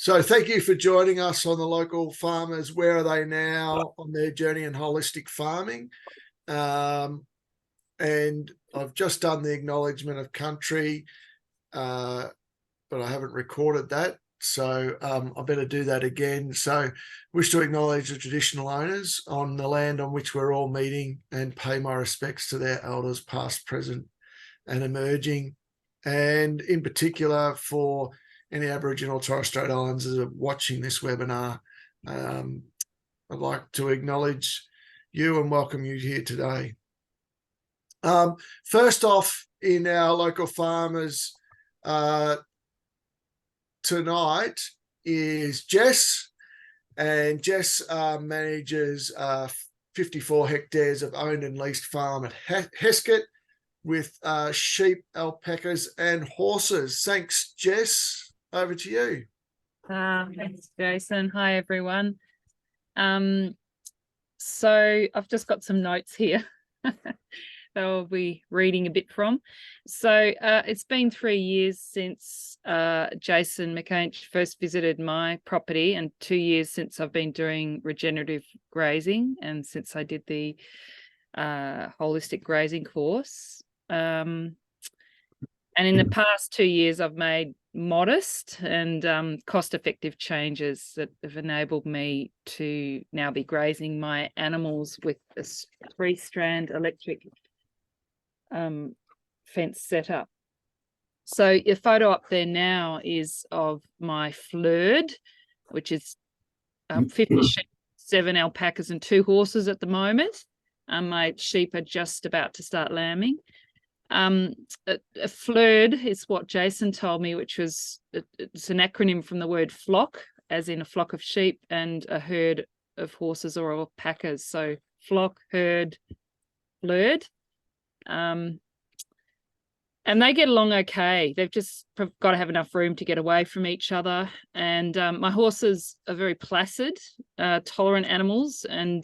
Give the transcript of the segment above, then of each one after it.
So thank you for joining us on the Local Farmers. Where are they now on their journey in holistic farming? And I've just done the acknowledgement of country, but I haven't recorded that. So I better do that again. So wish to acknowledge the traditional owners on the land on which we're all meeting and pay my respects to their elders past, present and emerging. And in particular for any Aboriginal Torres Strait Islanders that are watching this webinar, I'd like to acknowledge you and welcome you here today. First off, in our Local Farmers tonight is Jess, and Jess manages 54 hectares of owned and leased farm at Heskett with sheep, alpacas and horses. Thanks, Jess. Over to you. Thanks, Jason. Hi, everyone. So I've just got some notes here that I'll be reading a bit from. So it's been 3 years since Jason McCain first visited my property, and 2 years since I've been doing regenerative grazing and since I did the holistic grazing course. And in the past 2 years, I've made modest and cost-effective changes that have enabled me to now be grazing my animals with a 3-strand electric fence setup. So your photo up there now is of my flurd, which is 50 sheep, 7 alpacas and 2 horses at the moment. My sheep are just about to start lambing. A flurd is what Jason told me, which was it's an acronym from the word flock, as in a flock of sheep, and a herd of horses or alpacas. So flock, herd, flurd. And they get along okay. They've just got to have enough room to get away from each other. And my horses are very placid, tolerant animals. And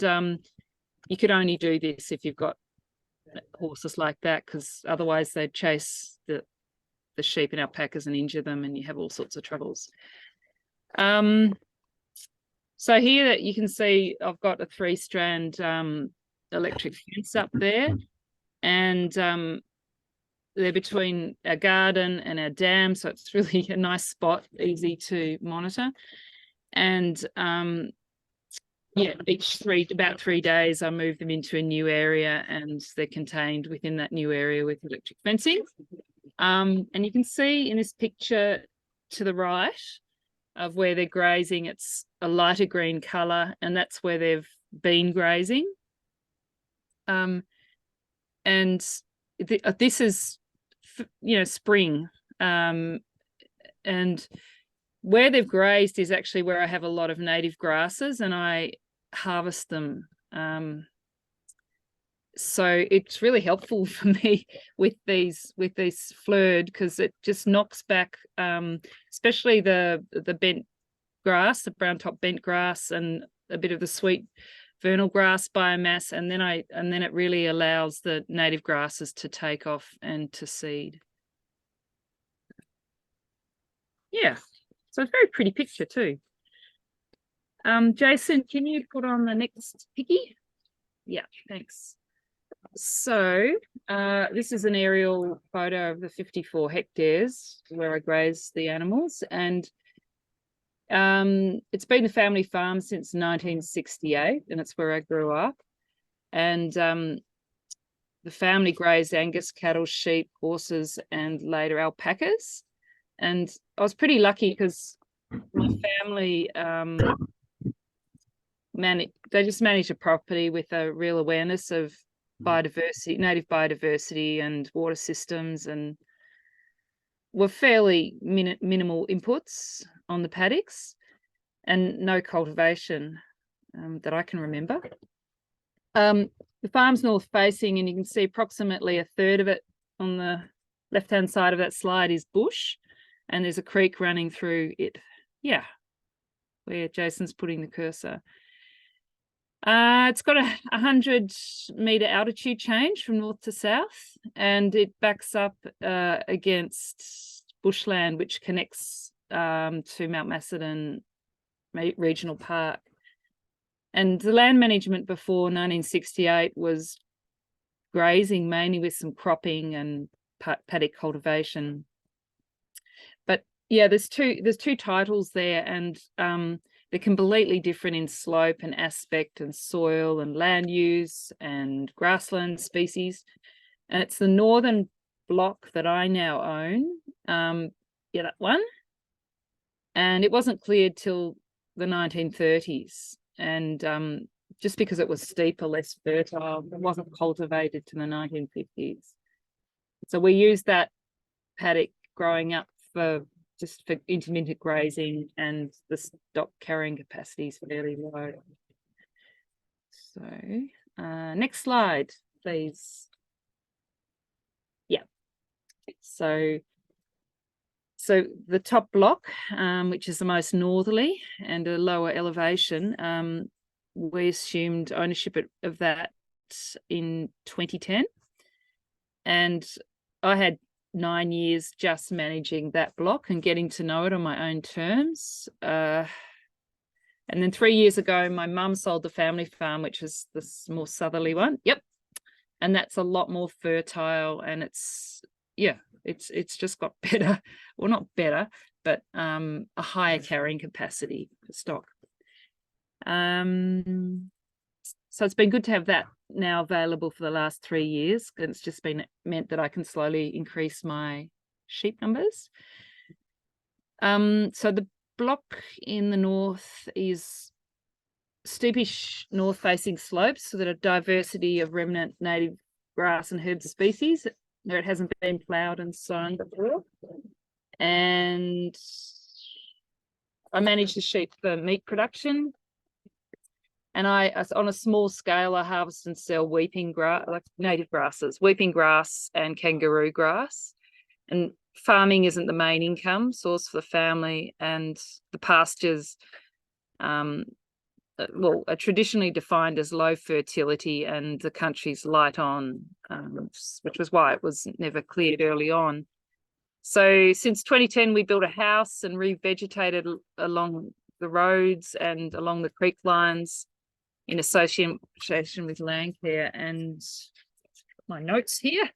you could only do this if you've got horses like that, because otherwise they'd chase the sheep and alpacas and injure them, and you have all sorts of troubles. So here you can see I've got a 3-strand electric fence up there, and they're between our garden and our dam, so it's really a nice spot, easy to monitor. And yeah, about 3 days, I move them into a new area, and they're contained within that new area with electric fencing. And you can see in this picture to the right of where they're grazing, it's a lighter green colour, and that's where they've been grazing. And this is, spring. And where they've grazed is actually where I have a lot of native grasses, and I harvest them. So it's really helpful for me with these flurd, because it just knocks back, especially the bent grass, the brown top bent grass, and a bit of the sweet vernal grass biomass, and then it really allows the native grasses to take off and to seed. Yeah. So it's a very pretty picture too. Jason, can you put on the next picky? Yeah, thanks. So this is an aerial photo of the 54 hectares where I graze the animals, and it's been the family farm since 1968, and it's where I grew up. And the family grazed Angus cattle, sheep, horses, and later alpacas. And I was pretty lucky because my family they just manage a property with a real awareness of biodiversity, native biodiversity and water systems, and were fairly minimal inputs on the paddocks and no cultivation that I can remember. The farm's north facing, and you can see approximately a third of it on the left-hand side of that slide is bush. And there's a creek running through it. Yeah, where Jason's putting the cursor. It's got a 100-metre altitude change from north to south, and it backs up against bushland, which connects to Mount Macedon Regional Park. And the land management before 1968 was grazing, mainly with some cropping and paddock cultivation. But yeah, there's two titles there, and they're completely different in slope and aspect and soil and land use and grassland species. And it's the northern block that I now own. Yeah, that one. And it wasn't cleared till the 1930s. And just because it was steeper, less fertile, it wasn't cultivated to the 1950s. So we used that paddock growing up for intermittent grazing, and the stock carrying capacity is fairly low. So next slide, please. Yeah. So the top block, which is the most northerly and a lower elevation, we assumed ownership of that in 2010. And I had 9 years just managing that block and getting to know it on my own terms. And then 3 years ago, my mum sold the family farm, which is this more southerly one. Yep. And that's a lot more fertile, and it's just got better, well, not better, but a higher carrying capacity for stock. So it's been good to have that now available for the last 3 years, and it's just meant that I can slowly increase my sheep numbers. So the block in the north is steepish north-facing slopes with a diversity of remnant native grass and herb species where it hasn't been ploughed and sown before. And I manage the sheep for meat production. And on a small scale, I harvest and sell weeping grass, like native grasses, weeping grass and kangaroo grass. And farming isn't the main income source for the family, and the pastures, are traditionally defined as low fertility, and the country's light on, which was why it was never cleared early on. So since 2010, we built a house and revegetated along the roads and along the creek lines in association with Landcare. And my notes here.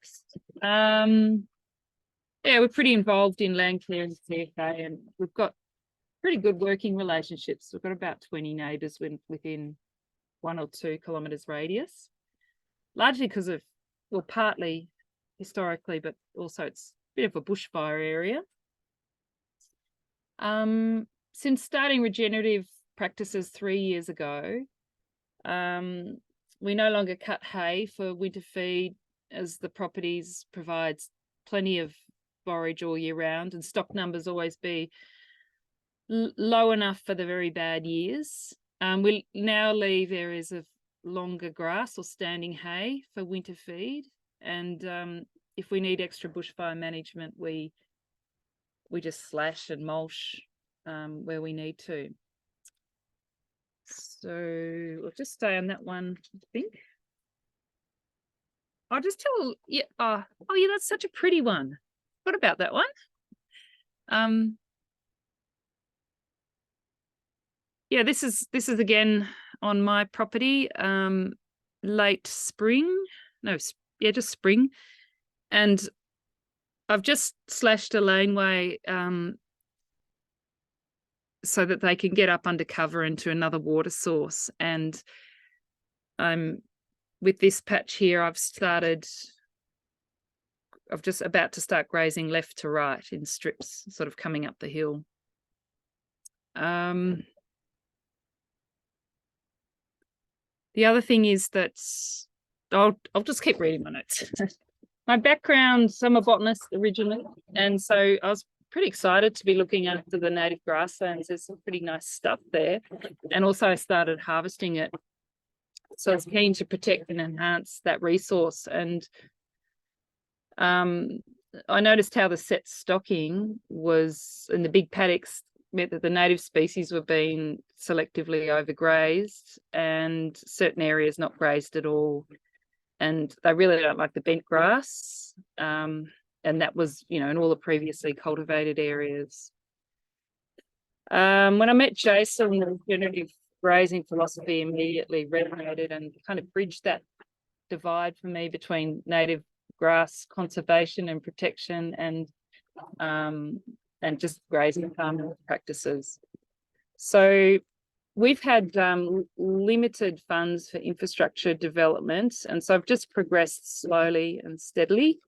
Yeah, we're pretty involved in Landcare and CFA, and we've got pretty good working relationships. We've got about 20 neighbours within 1 or 2 kilometres radius, largely because of, well, partly historically, but also it's a bit of a bushfire area. Since starting regenerative practices 3 years ago, we no longer cut hay for winter feed, as the properties provides plenty of forage all year round, and stock numbers always be low enough for the very bad years. We now leave areas of longer grass or standing hay for winter feed, and if we need extra bushfire management, we just slash and mulch where we need to. So we'll just stay on that one, I think. I'll just tell, yeah, oh yeah, that's such a pretty one. What about that one? Yeah, this is again on my property, late spring. No, yeah, just spring. And I've just slashed a laneway so that they can get up under cover into another water source. And with this patch here, I'm just about to start grazing left to right in strips, sort of coming up the hill. The other thing is that I'll just keep reading my notes. My background, I'm a botanist originally, and so I was pretty excited to be looking after the native grasslands. There's some pretty nice stuff there. And also I started harvesting it. So I was keen to protect and enhance that resource. And I noticed how the set stocking was in the big paddocks meant that the native species were being selectively overgrazed and certain areas not grazed at all. And they really don't like the bent grass. And that was, in all the previously cultivated areas. When I met Jason, the regenerative grazing philosophy immediately resonated and kind of bridged that divide for me between native grass conservation and protection and just grazing farming practices. So we've had limited funds for infrastructure development, and so I've just progressed slowly and steadily,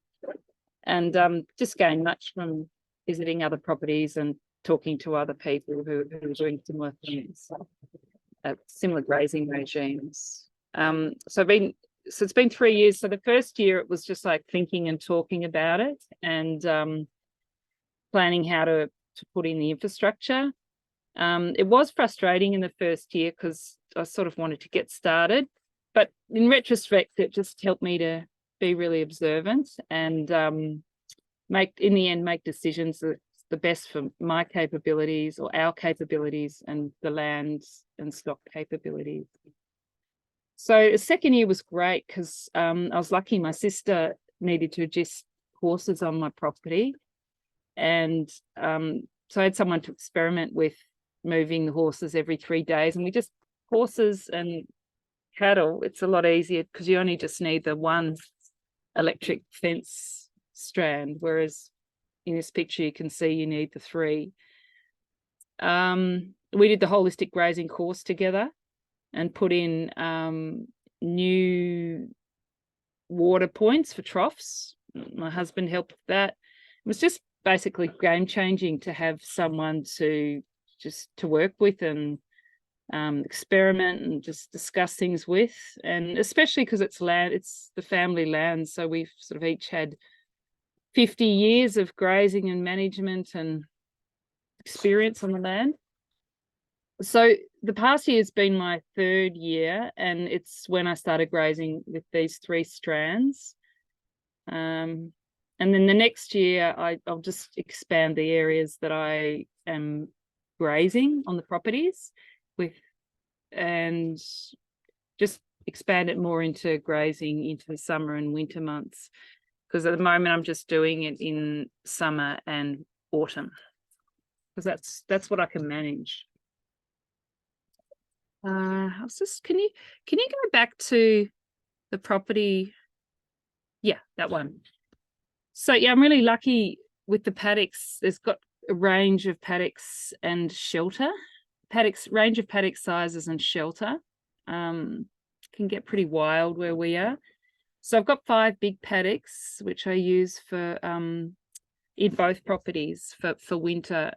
and just gained much from visiting other properties and talking to other people who are doing similar things, similar grazing regimes. So it's been 3 years. So the first year it was just like thinking and talking about it and planning how to put in the infrastructure. It was frustrating in the first year because I sort of wanted to get started, but in retrospect, it just helped me to be really observant and make decisions that's the best for my capabilities or our capabilities and the land and stock capabilities. So the second year was great because I was lucky my sister needed to adjust horses on my property. And so I had someone to experiment with moving the horses every 3 days. And we just, horses and cattle, it's a lot easier because you only just need the one electric fence strand, whereas in this picture you can see you need the 3. We did the holistic grazing course together and put in new water points for troughs. My husband helped with that. It was just basically game changing to have someone to work with and experiment and just discuss things with, and especially because it's the family land, so we've sort of each had 50 years of grazing and management and experience on the land. So the past year has been my 3rd year, and it's when I started grazing with these 3 strands. And then the next year, I'll just expand the areas that I am grazing on the properties with, and just expand it more into grazing into the summer and winter months. Because at the moment, I'm just doing it in summer and autumn, because that's what I can manage. I was just, can you go back to the property? Yeah, that one. So yeah, I'm really lucky with the paddocks. There's got a range of paddocks and shelter. Range of paddock sizes and shelter. Can get pretty wild where we are. So I've got 5 big paddocks, which I use for in both properties for winter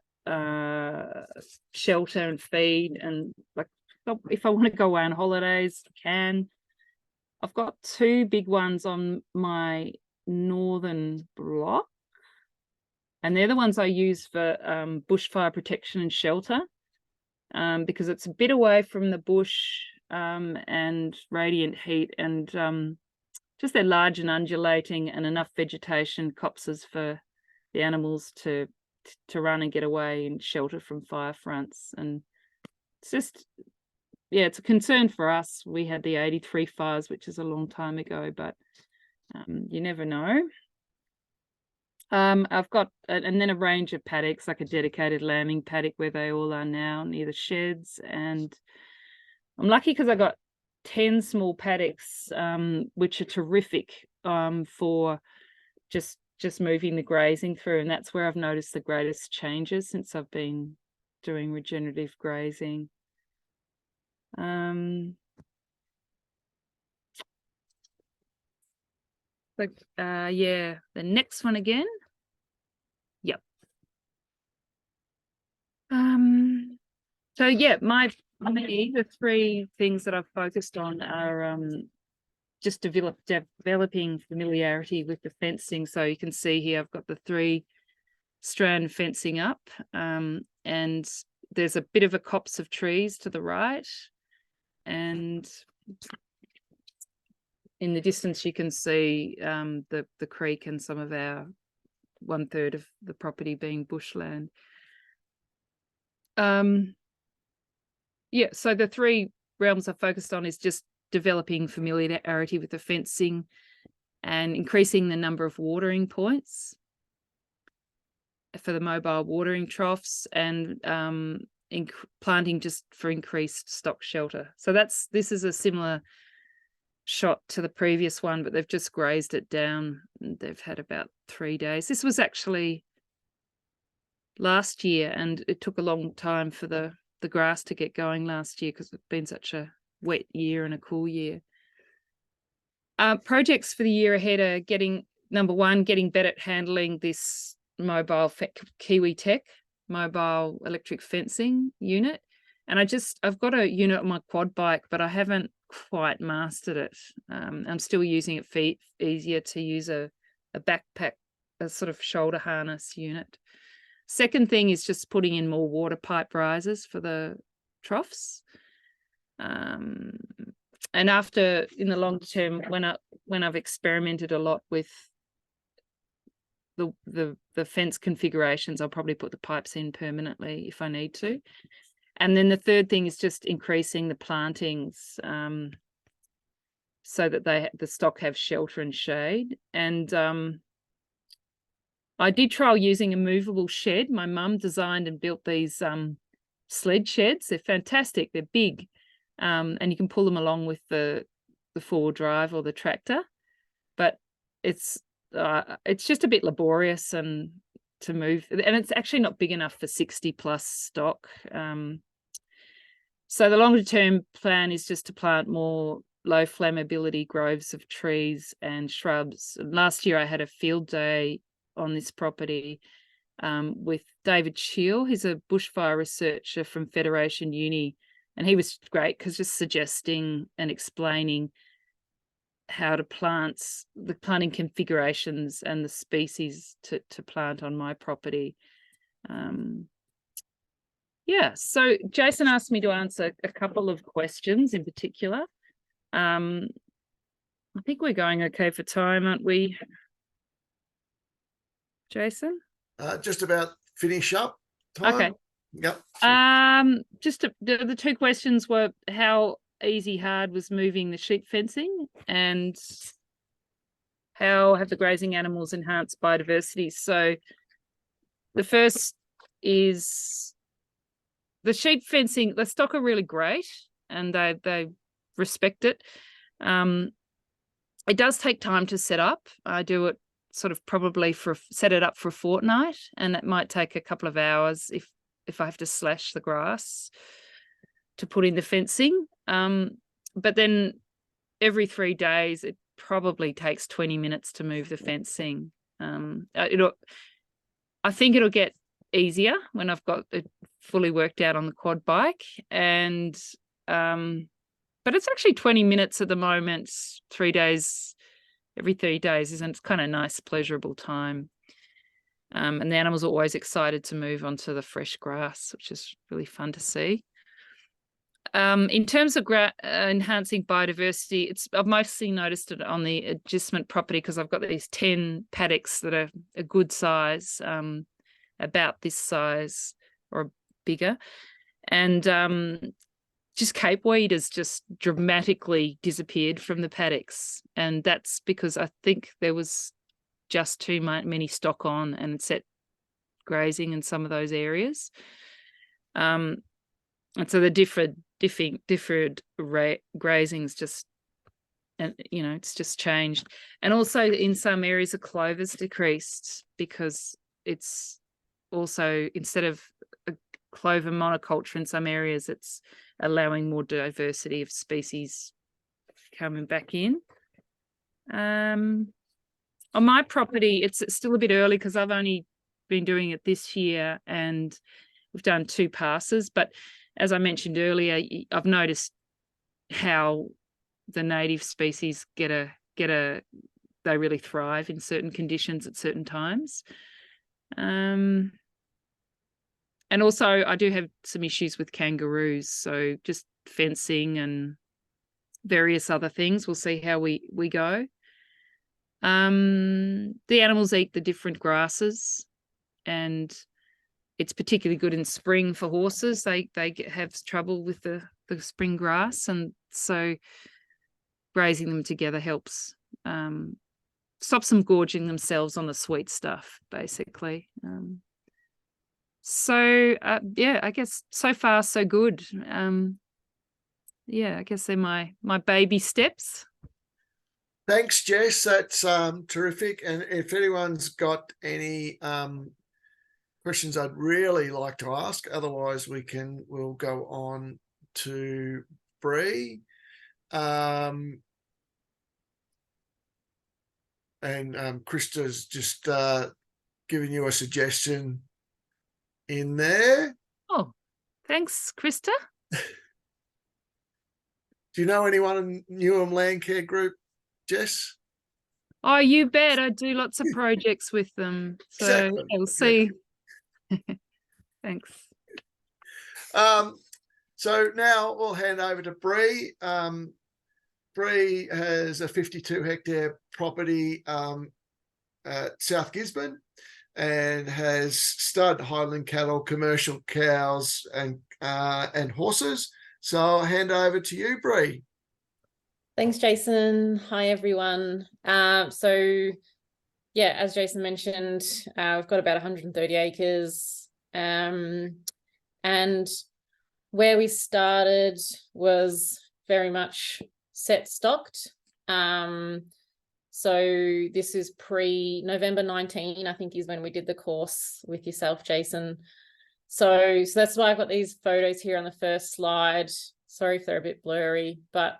shelter and feed, and like if I want to go away on holidays, I can. I've got 2 big ones on my northern block, and they're the ones I use for bushfire protection and shelter, because it's a bit away from the bush and radiant heat, and just they're large and undulating and enough vegetation copses for the animals to run and get away and shelter from fire fronts. And it's just, yeah, it's a concern for us. We had the 83 fires, which is a long time ago, but you never know. I've got, and then a range of paddocks, like a dedicated lambing paddock where they all are now near the sheds. And I'm lucky because I got 10 small paddocks, which are terrific for just moving the grazing through. And that's where I've noticed the greatest changes since I've been doing regenerative grazing. Yeah, the next one again. Yep. So yeah, the 3 things that I've focused on are just developing familiarity with the fencing. So you can see here I've got the 3 strand fencing up, and there's a bit of a copse of trees to the right, and in the distance you can see the creek and some of our 1/3 of the property being bushland. Yeah, so the 3 realms I focused on is just developing familiarity with the fencing and increasing the number of watering points for the mobile watering troughs, and planting just for increased stock shelter. So this is a similar shot to the previous one, but they've just grazed it down. They've had about 3 days. This was actually last year, and it took a long time for the grass to get going last year because it's been such a wet year and a cool year. Projects for the year ahead are number one, getting better at handling this mobile Kiwi Tech mobile electric fencing unit. And I've got a unit on my quad bike, but I haven't quite mastered it. I'm still using it easier to use a backpack, a sort of shoulder harness unit. Second thing is just putting in more water pipe risers for the troughs. And after, in the long term, when I've experimented a lot with the fence configurations, I'll probably put the pipes in permanently if I need to. And then the third thing is just increasing the plantings so that the stock have shelter and shade. And I did trial using a movable shed. My mum designed and built these sled sheds. They're fantastic. They're big, and you can pull them along with the 4-wheel drive or the tractor. But it's just a bit laborious and to move, and it's actually not big enough for 60 plus stock. So the longer term plan is just to plant more low flammability groves of trees and shrubs. Last year I had a field day on this property with David Shiel. He's a bushfire researcher from Federation Uni, and he was great because just suggesting and explaining how to plant, the planting configurations and the species to plant on my property. Yeah, so Jason asked me to answer a couple of questions in particular. I think we're going okay for time, aren't we, Jason? Just about finish up time. Okay. Yep. The 2 questions were how hard was moving the sheep fencing, and how have the grazing animals enhanced biodiversity? So the first is the sheep fencing. The stock are really great and they respect it. It does take time to set up. I do it sort of probably set it up for a fortnight, and it might take a couple of hours if I have to slash the grass to put in the fencing. But then every 3 days, it probably takes 20 minutes to move the fencing. I think it'll get easier when I've got it fully worked out on the quad bike. And but it's actually 20 minutes at the moment, 3 days, every 3 days, isn't it? It's kind of nice, pleasurable time. And the animals are always excited to move onto the fresh grass, which is really fun to see. In terms of enhancing biodiversity, I've mostly noticed it on the agistment property because I've got these 10 paddocks that are a good size, about this size or bigger. And just capeweed has just dramatically disappeared from the paddocks. And that's because I think there was just too many stock on and set grazing in some of those areas. And so the different grazings just, and it's just changed. And also in some areas, the clover's decreased because it's also, instead of a clover monoculture in some areas, it's allowing more diversity of species coming back in. On my property, it's still a bit early because I've only been doing it this year and we've done 2 passes. But as I mentioned earlier, I've noticed how the native species they really thrive in certain conditions at certain times. And also I do have some issues with kangaroos, so just fencing and various other things. We'll see how we go. The animals eat the different grasses, and it's particularly good in spring for horses. They have trouble with the spring grass, and so grazing them together helps stops them gorging themselves on the sweet stuff, basically. So yeah, I guess so far so good. Yeah, I guess they're my baby steps. Thanks, Jess. That's terrific. And if anyone's got any questions I'd really like to ask, otherwise we'll go on to Bree. And Krista's just giving you a suggestion in there. Oh, thanks, Krista. Do you know anyone in Newham Landcare Group, Jess? Oh, you bet. I do lots of projects with them. So Exactly. we'll see. Thanks. So now we'll hand over to Bree. Bree has a 52 hectare property at South Gisborne and has stud Highland cattle, commercial cows, and horses. So I'll hand over to you, Bree. Thanks, Jason. Hi, everyone. So yeah, as Jason mentioned, we've got about 130 acres. And where we started was very much set stocked. So this is pre-November 19, I think, is when we did the course with yourself, Jason. So that's why I've got these photos here on the first slide. Sorry if they're a bit blurry, but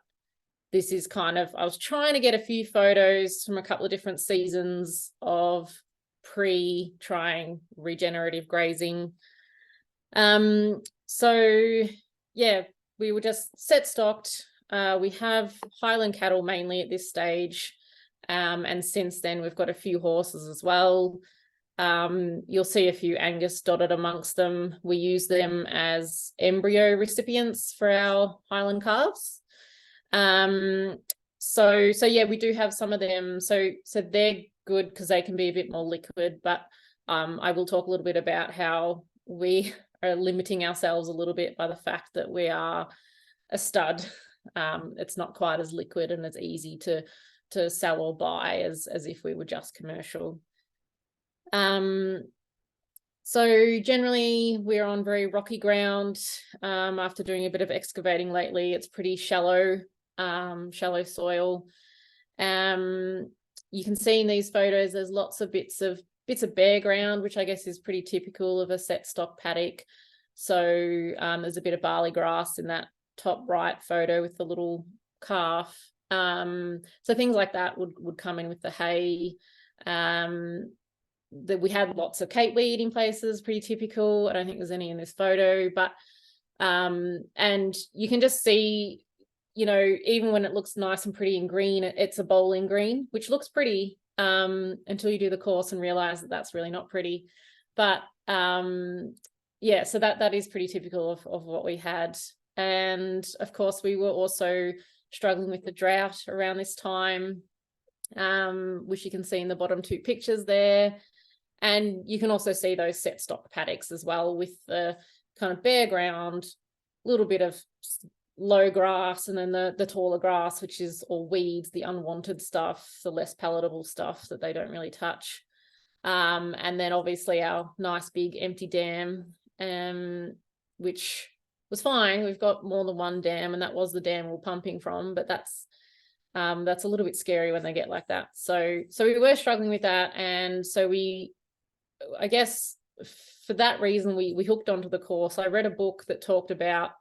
this is kind of, I was trying to get a few photos from a couple of different seasons of trying regenerative grazing. So yeah, we were just set stocked. We have Highland cattle mainly at this stage. And since then we've got a few horses as well. You'll see a few Angus dotted amongst them. We use them as embryo recipients for our Highland calves. So yeah, we do have some of them. So they're good because they can be a bit more liquid, but I will talk a little bit about how we are limiting ourselves a little bit by the fact that we are a stud. It's not quite as liquid and as easy to sell or buy as if we were just commercial. So generally we're on very rocky ground. After doing a bit of excavating lately, it's pretty shallow soil. You can see in these photos there's lots of bits of bare ground, which I guess is pretty typical of a set stock paddock. So there's a bit of barley grass in that top right photo with the little calf. So things like that would come in with the hay. That we had lots of cateweed in places, pretty typical. I don't think there's any in this photo, but and you can just see, you know, even when it looks nice and pretty and green, it's a bowling green, which looks pretty until you do the course and realize that that's really not pretty. But yeah, so that is pretty typical of what we had. And of course we were also struggling with the drought around this time, which you can see in the bottom two pictures there. And you can also see those set stock paddocks as well, with the kind of bare ground, a little bit of low grass, and then the taller grass, which is all weeds, the unwanted stuff, the less palatable stuff that they don't really touch. And then obviously our nice big empty dam, which was fine. We've got more than one dam, and that was the dam we're pumping from, but that's a little bit scary when they get like that. So we were struggling with that. And so I guess for that reason, we hooked onto the course. I read a book that talked about,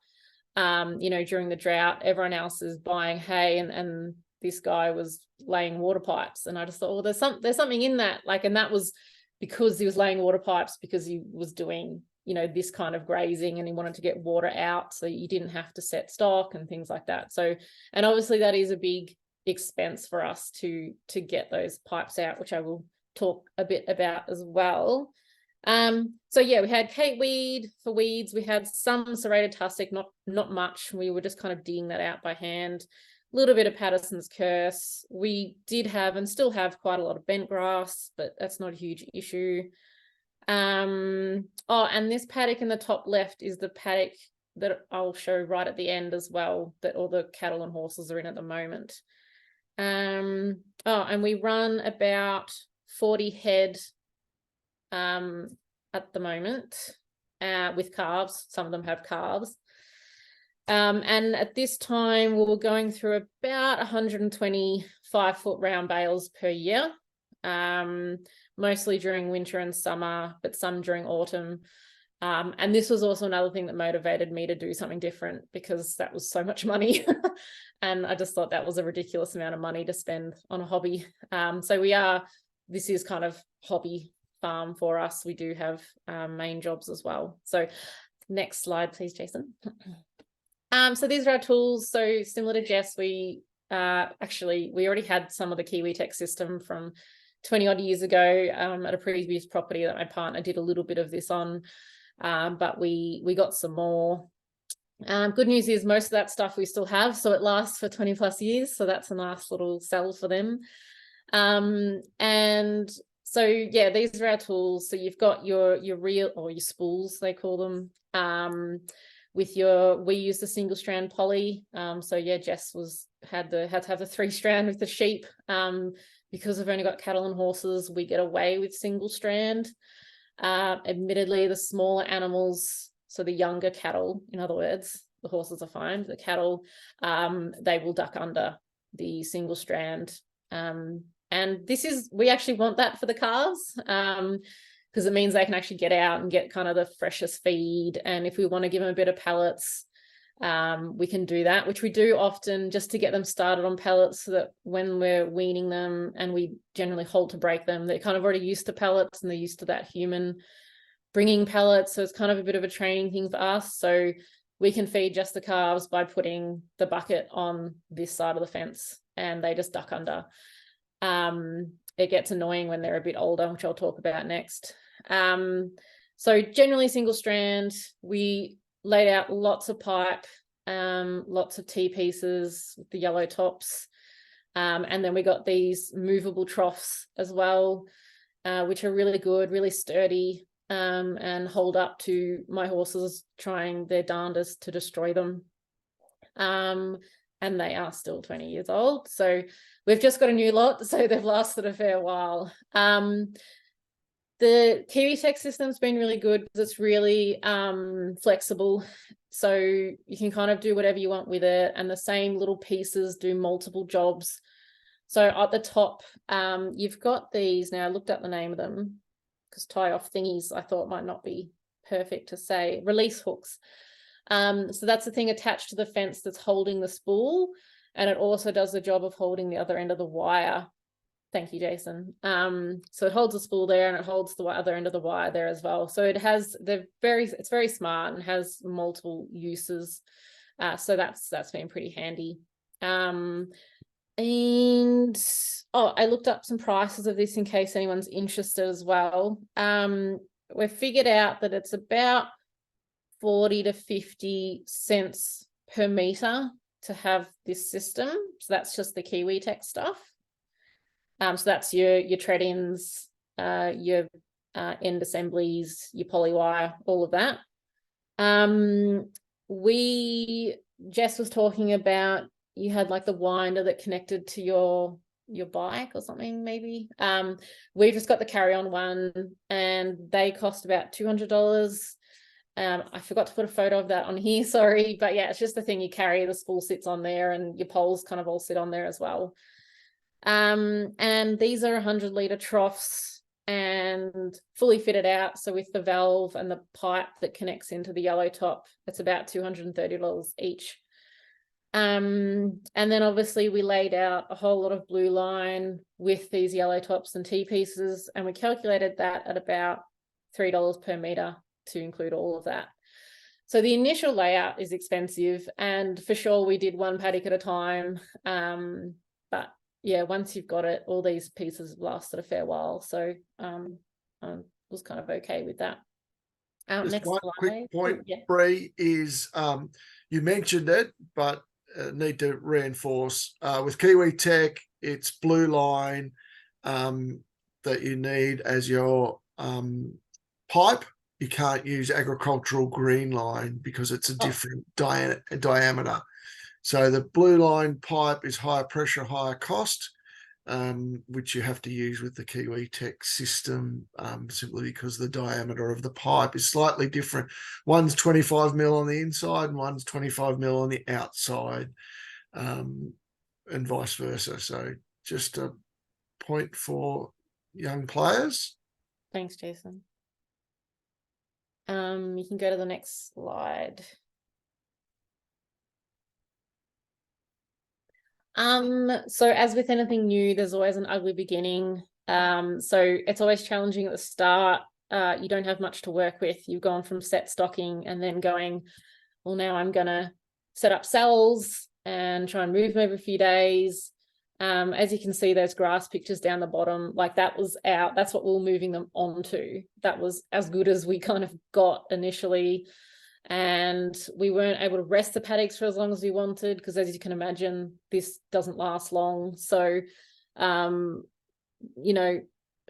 you know, during the drought, everyone else is buying hay and this guy was laying water pipes. And I just thought, well, there's something in that. Like, and that was because he was laying water pipes because he was doing, you know, this kind of grazing and he wanted to get water out so you didn't have to set stock and things like that. So, and obviously that is a big expense for us to get those pipes out, which I will talk a bit about as well. So yeah, we had cateweed for weeds. We had some serrated tussock, not much. We were just kind of digging that out by hand. A little bit of Patterson's curse. We did have and still have quite a lot of bent grass, but that's not a huge issue. Oh, and this paddock in the top left is the paddock that I'll show right at the end as well, that all the cattle and horses are in at the moment. Oh, and we run about 40 head at the moment. with calves. Some of them have calves. And at this time, we were going through about 120 5-foot round bales per year, mostly during winter and summer, but some during autumn. And this was also another thing that motivated me to do something different, because that was so much money. And I just thought that was a ridiculous amount of money to spend on a hobby. So this is kind of hobby farm for us. We do have main jobs as well. So next slide, please, Jason. So these are our tools. So similar to Jess, we already had some of the Kiwitech system from 20 odd years ago at a previous property that my partner did a little bit of this on, but we got some more. Good news is most of that stuff we still have, so it lasts for 20 plus years. So that's a nice little sell for them. And so yeah, these are our tools. So you've got your reel, or your spools, they call them. We used a single strand poly. So yeah, Jess had to have the 3-strand with the sheep. Because we've only got cattle and horses, we get away with single strand. Admittedly, the smaller animals, so the younger cattle, in other words, the horses are fine, the cattle, they will duck under the single strand. And we actually want that for the calves, because it means they can actually get out and get kind of the freshest feed. And if we want to give them a bit of pellets, we can do that, which we do often just to get them started on pellets, so that when we're weaning them, and we generally hold to break them, they're kind of already used to pellets and they're used to that human bringing pellets. So it's kind of a bit of a training thing for us. So we can feed just the calves by putting the bucket on this side of the fence, and they just duck under. It gets annoying when they're a bit older, which I'll talk about next. So generally single strand. We laid out lots of pipe, lots of T-pieces with the yellow tops. And then we got these movable troughs as well, which are really good, really sturdy, and hold up to my horses trying their darndest to destroy them. And they are still 20 years old. So we've just got a new lot, so they've lasted a fair while. The Kiwitech system's been really good because it's really flexible. So you can kind of do whatever you want with it, and the same little pieces do multiple jobs. So at the top, you've got these. Now I looked up the name of them, because tie off thingies I thought might not be perfect to say. Release hooks. So that's the thing attached to the fence that's holding the spool, and it also does the job of holding the other end of the wire. Thank you, Jason. So it holds the spool there, and it holds the other end of the wire there as well. So it's very smart and has multiple uses. So that's been pretty handy. And I looked up some prices of this in case anyone's interested as well. We've figured out that it's about 40 to 50 cents per meter to have this system. So that's just the Kiwitech stuff. So that's your tread-ins, your end assemblies, your polywire, all of that. Jess was talking about, you had like the winder that connected to your bike or something, maybe. We've just got the carry-on one, and they cost about $200. I forgot to put a photo of that on here, sorry, but yeah, it's just the thing you carry. The spool sits on there, and your poles kind of all sit on there as well. And these are 100-litre troughs and fully fitted out. So with the valve and the pipe that connects into the yellow top, it's about $230 each. And then obviously we laid out a whole lot of blue line with these yellow tops and T-pieces, and we calculated that at about $3 per meter to include all of that. So the initial layout is expensive, and for sure we did one paddock at a time. But yeah, once you've got it, all these pieces lasted a fair while. So I was kind of okay with that. Just next one slide. quick point, Yeah. Bree, is you mentioned it, but need to reinforce with Kiwitech, it's blue line that you need as your pipe. You can't use agricultural green line because it's a different diameter. So the blue line pipe is higher pressure, higher cost. which you have to use with the Kiwi Tech system, simply because the diameter of the pipe is slightly different. One's 25 mil on the inside and one's 25 mil on the outside, and vice versa. So just a point for young players. Thanks, Jason. You can go to the next slide. So as with anything new, there's always an ugly beginning. So it's always challenging at the start. You don't have much to work with. You've gone from set stocking and then going, well, now I'm gonna set up cells and try and move them every few days. As you can see, those grass pictures down the bottom, like that was out, that's what we were moving them onto. That was as good as we kind of got initially. And we weren't able to rest the paddocks for as long as we wanted, because as you can imagine, this doesn't last long. So, you know,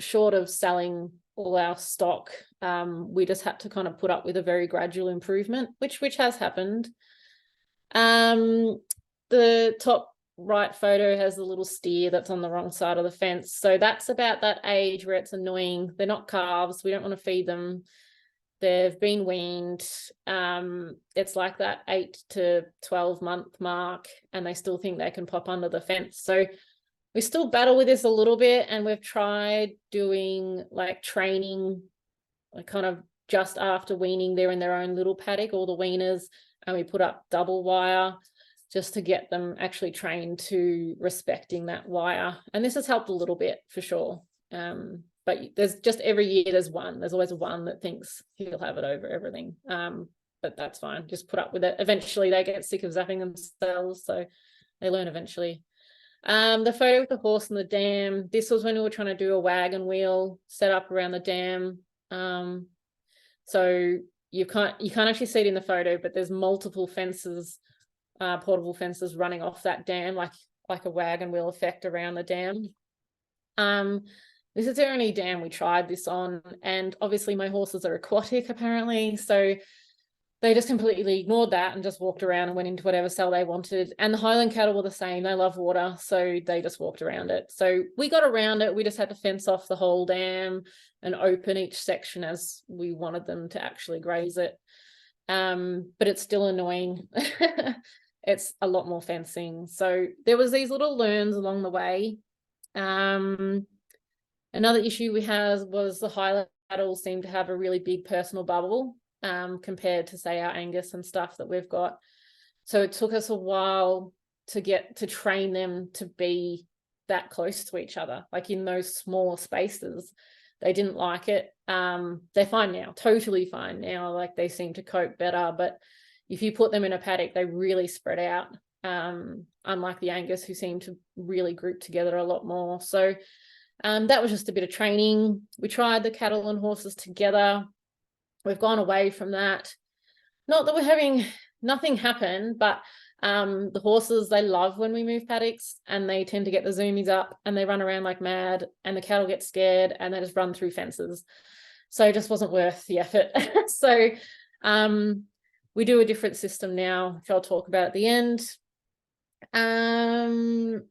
short of selling all our stock, we just had to kind of put up with a very gradual improvement, which has happened. The top right photo has the little steer that's on the wrong side of the fence. So that's about that age where it's annoying. They're not calves. We don't want to feed them. They've been weaned. It's like that 8 to 12 month mark, and they still think they can pop under the fence. So we still battle with this a little bit, and we've tried doing like training, like kind of just after weaning, they're in their own little paddock, all the weaners, and we put up double wire just to get them actually trained to respecting that wire. And this has helped a little bit for sure. But there's just every year there's always one that thinks he'll have it over everything. But that's fine. Just put up with it. Eventually they get sick of zapping themselves, so they learn eventually. The photo with the horse and the dam, this was when we were trying to do a wagon wheel set up around the dam. So you can't actually see it in the photo, but there's multiple fences, portable fences running off that dam, like a wagon wheel effect around the dam. This is the only dam we tried this on, and obviously my horses are aquatic apparently, so they just completely ignored that and just walked around and went into whatever cell they wanted. And the Highland cattle were the same. They love water, so they just walked around it. So we got around it. We just had to fence off the whole dam and open each section as we wanted them to actually graze it. But it's still annoying. It's a lot more fencing. So there was these little learns along the way. Another issue we had was the Highland cattle seem to have a really big personal bubble compared to, say, our Angus and stuff that we've got. So it took us a while to get to train them to be that close to each other, like in those smaller spaces. They didn't like it. They're fine now, totally fine now. Like they seem to cope better, but if you put them in a paddock, they really spread out, unlike the Angus, who seem to really group together a lot more. So that was just a bit of training. We tried the cattle and horses together. We've gone away from that. Not that we're having nothing happen, but the horses, they love when we move paddocks, and they tend to get the zoomies up and they run around like mad, and the cattle get scared and they just run through fences. So it just wasn't worth the effort. So we do a different system now, which I'll talk about at the end. And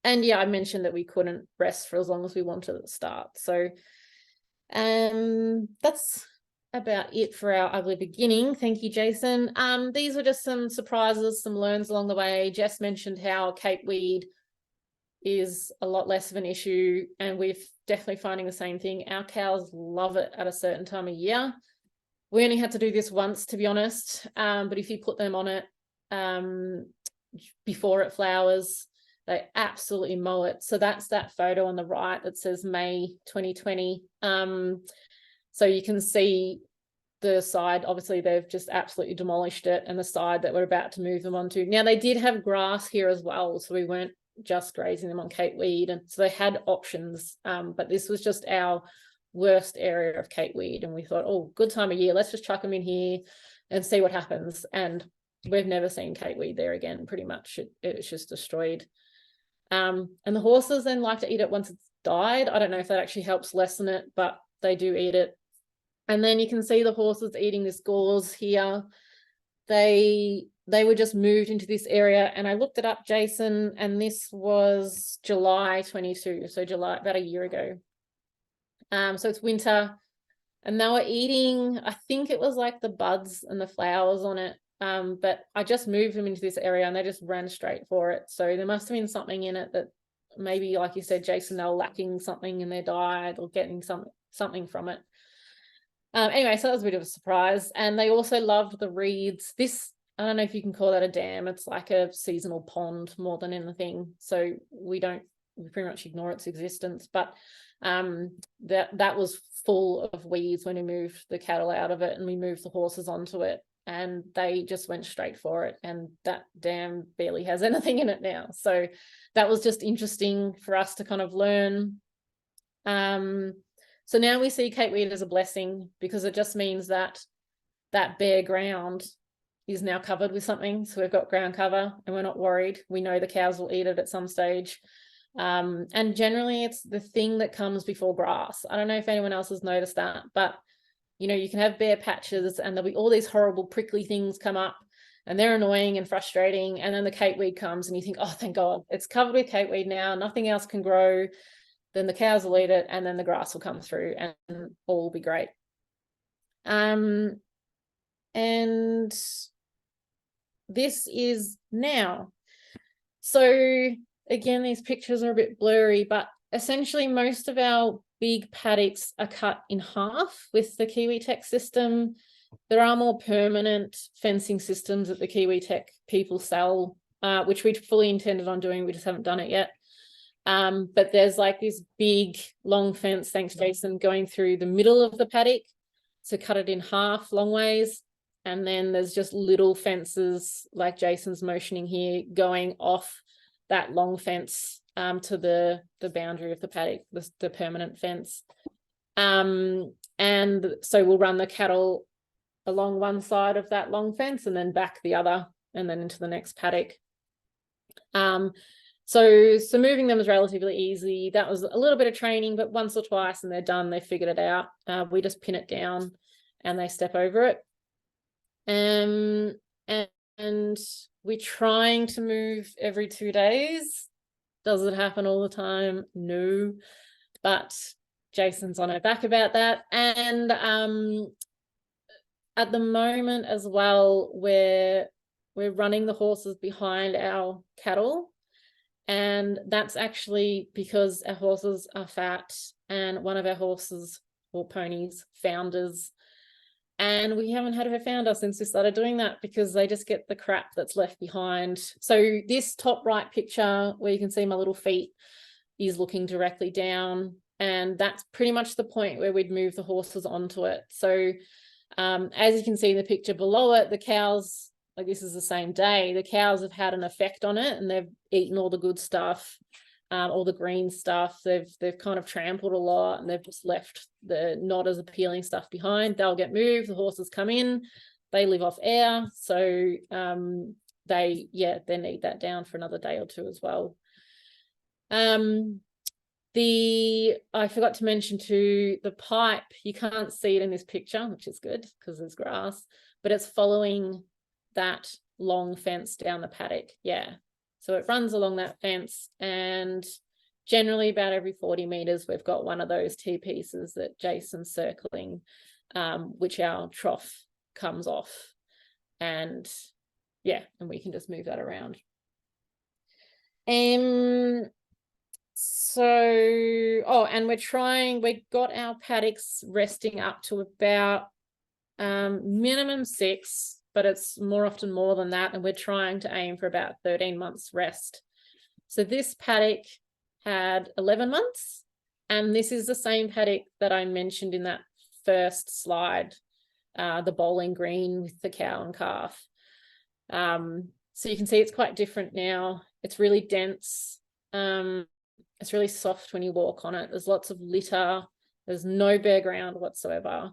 yeah, I mentioned that we couldn't rest for as long as we wanted at the start. So that's about it for our ugly beginning. Thank you, Jason. These were just some surprises, some learns along the way. Jess mentioned how Cape weed is a lot less of an issue, and we're definitely finding the same thing. Our cows love it at a certain time of year. We only had to do this once, to be honest, but if you put them on it before it flowers, they absolutely mow it. So that's that photo on the right that says May 2020. So you can see the side, obviously they've just absolutely demolished it, and the side that we're about to move them onto. Now they did have grass here as well, so we weren't just grazing them on Cape weed, and so they had options, but this was just our worst area of Cape weed, and we thought, oh, good time of year, let's just chuck them in here and see what happens. And we've never seen Cape weed there again. Pretty much it's just destroyed. And the horses then like to eat it once it's died. I don't know if that actually helps lessen it, but they do eat it. And then you can see the horses eating this gauze here. they were just moved into this area, and I looked it up, Jason, and this was July 22, so July, about a year ago. So it's winter, and they were eating, I think it was like the buds and the flowers on it. But I just moved them into this area and they just ran straight for it. So there must have been something in it that maybe, like you said, Jason, they were lacking something in their diet or getting something from it. Anyway, so that was a bit of a surprise. And they also loved the reeds. This, I don't know if you can call that a dam. It's like a seasonal pond more than anything. So we pretty much ignore its existence. But that was full of weeds when we moved the cattle out of it and we moved the horses onto it. And they just went straight for it. And that dam barely has anything in it now. So that was just interesting for us to kind of learn. So now we see capeweed as a blessing, because it just means that that bare ground is now covered with something. So we've got ground cover and we're not worried. We know the cows will eat it at some stage. And generally it's the thing that comes before grass. I don't know if anyone else has noticed that, but you know, you can have bare patches and there'll be all these horrible prickly things come up and they're annoying and frustrating. And then the capeweed comes and you think, oh, thank God, it's covered with capeweed now. Nothing else can grow. Then the cows will eat it and then the grass will come through and all will be great. And this is now. So again, these pictures are a bit blurry, but essentially most of our big paddocks are cut in half with the Kiwitech system. There are more permanent fencing systems that the Kiwitech people sell, which we fully intended on doing. We just haven't done it yet. But there's like this big long fence, thanks Jason, going through the middle of the paddock to cut it in half long ways. And then there's just little fences like Jason's motioning here going off that long fence to the boundary of the paddock, the permanent fence. And so we'll run the cattle along one side of that long fence and then back the other and then into the next paddock. So moving them is relatively easy. That was a little bit of training, but once or twice and they're done, they figured it out. We just pin it down and they step over it. And we're trying to move every 2 days. Does it happen all the time? No, but Jason's on her back about that. And at the moment as well, we're running the horses behind our cattle. And that's actually because our horses are fat and one of our horses or ponies founders. And we haven't had her founder since we started doing that because they just get the crap that's left behind. So this top right picture where you can see my little feet is looking directly down. And that's pretty much the point where we'd move the horses onto it. So as you can see in the picture below it, the cows, like this is the same day, the cows have had an effect on it and they've eaten all the good stuff. All the green stuff, they've kind of trampled a lot and they've just left the not as appealing stuff behind. They'll get moved, the horses come in, they live off air, so they need that down for another day or two as well. I forgot to mention too, the pipe, you can't see it in this picture, which is good because there's grass, but it's following that long fence down the paddock. So it runs along that fence, and generally about every 40 meters, we've got one of those T-pieces that Jason's circling, which our trough comes off. And we can just move that around. And we've got our paddocks resting up to about minimum 6, but it's more often more than that. And we're trying to aim for about 13 months rest. So this paddock had 11 months. And this is the same paddock that I mentioned in that first slide, the bowling green with the cow and calf. So you can see it's quite different now. It's really dense. It's really soft when you walk on it. There's lots of litter. There's no bare ground whatsoever.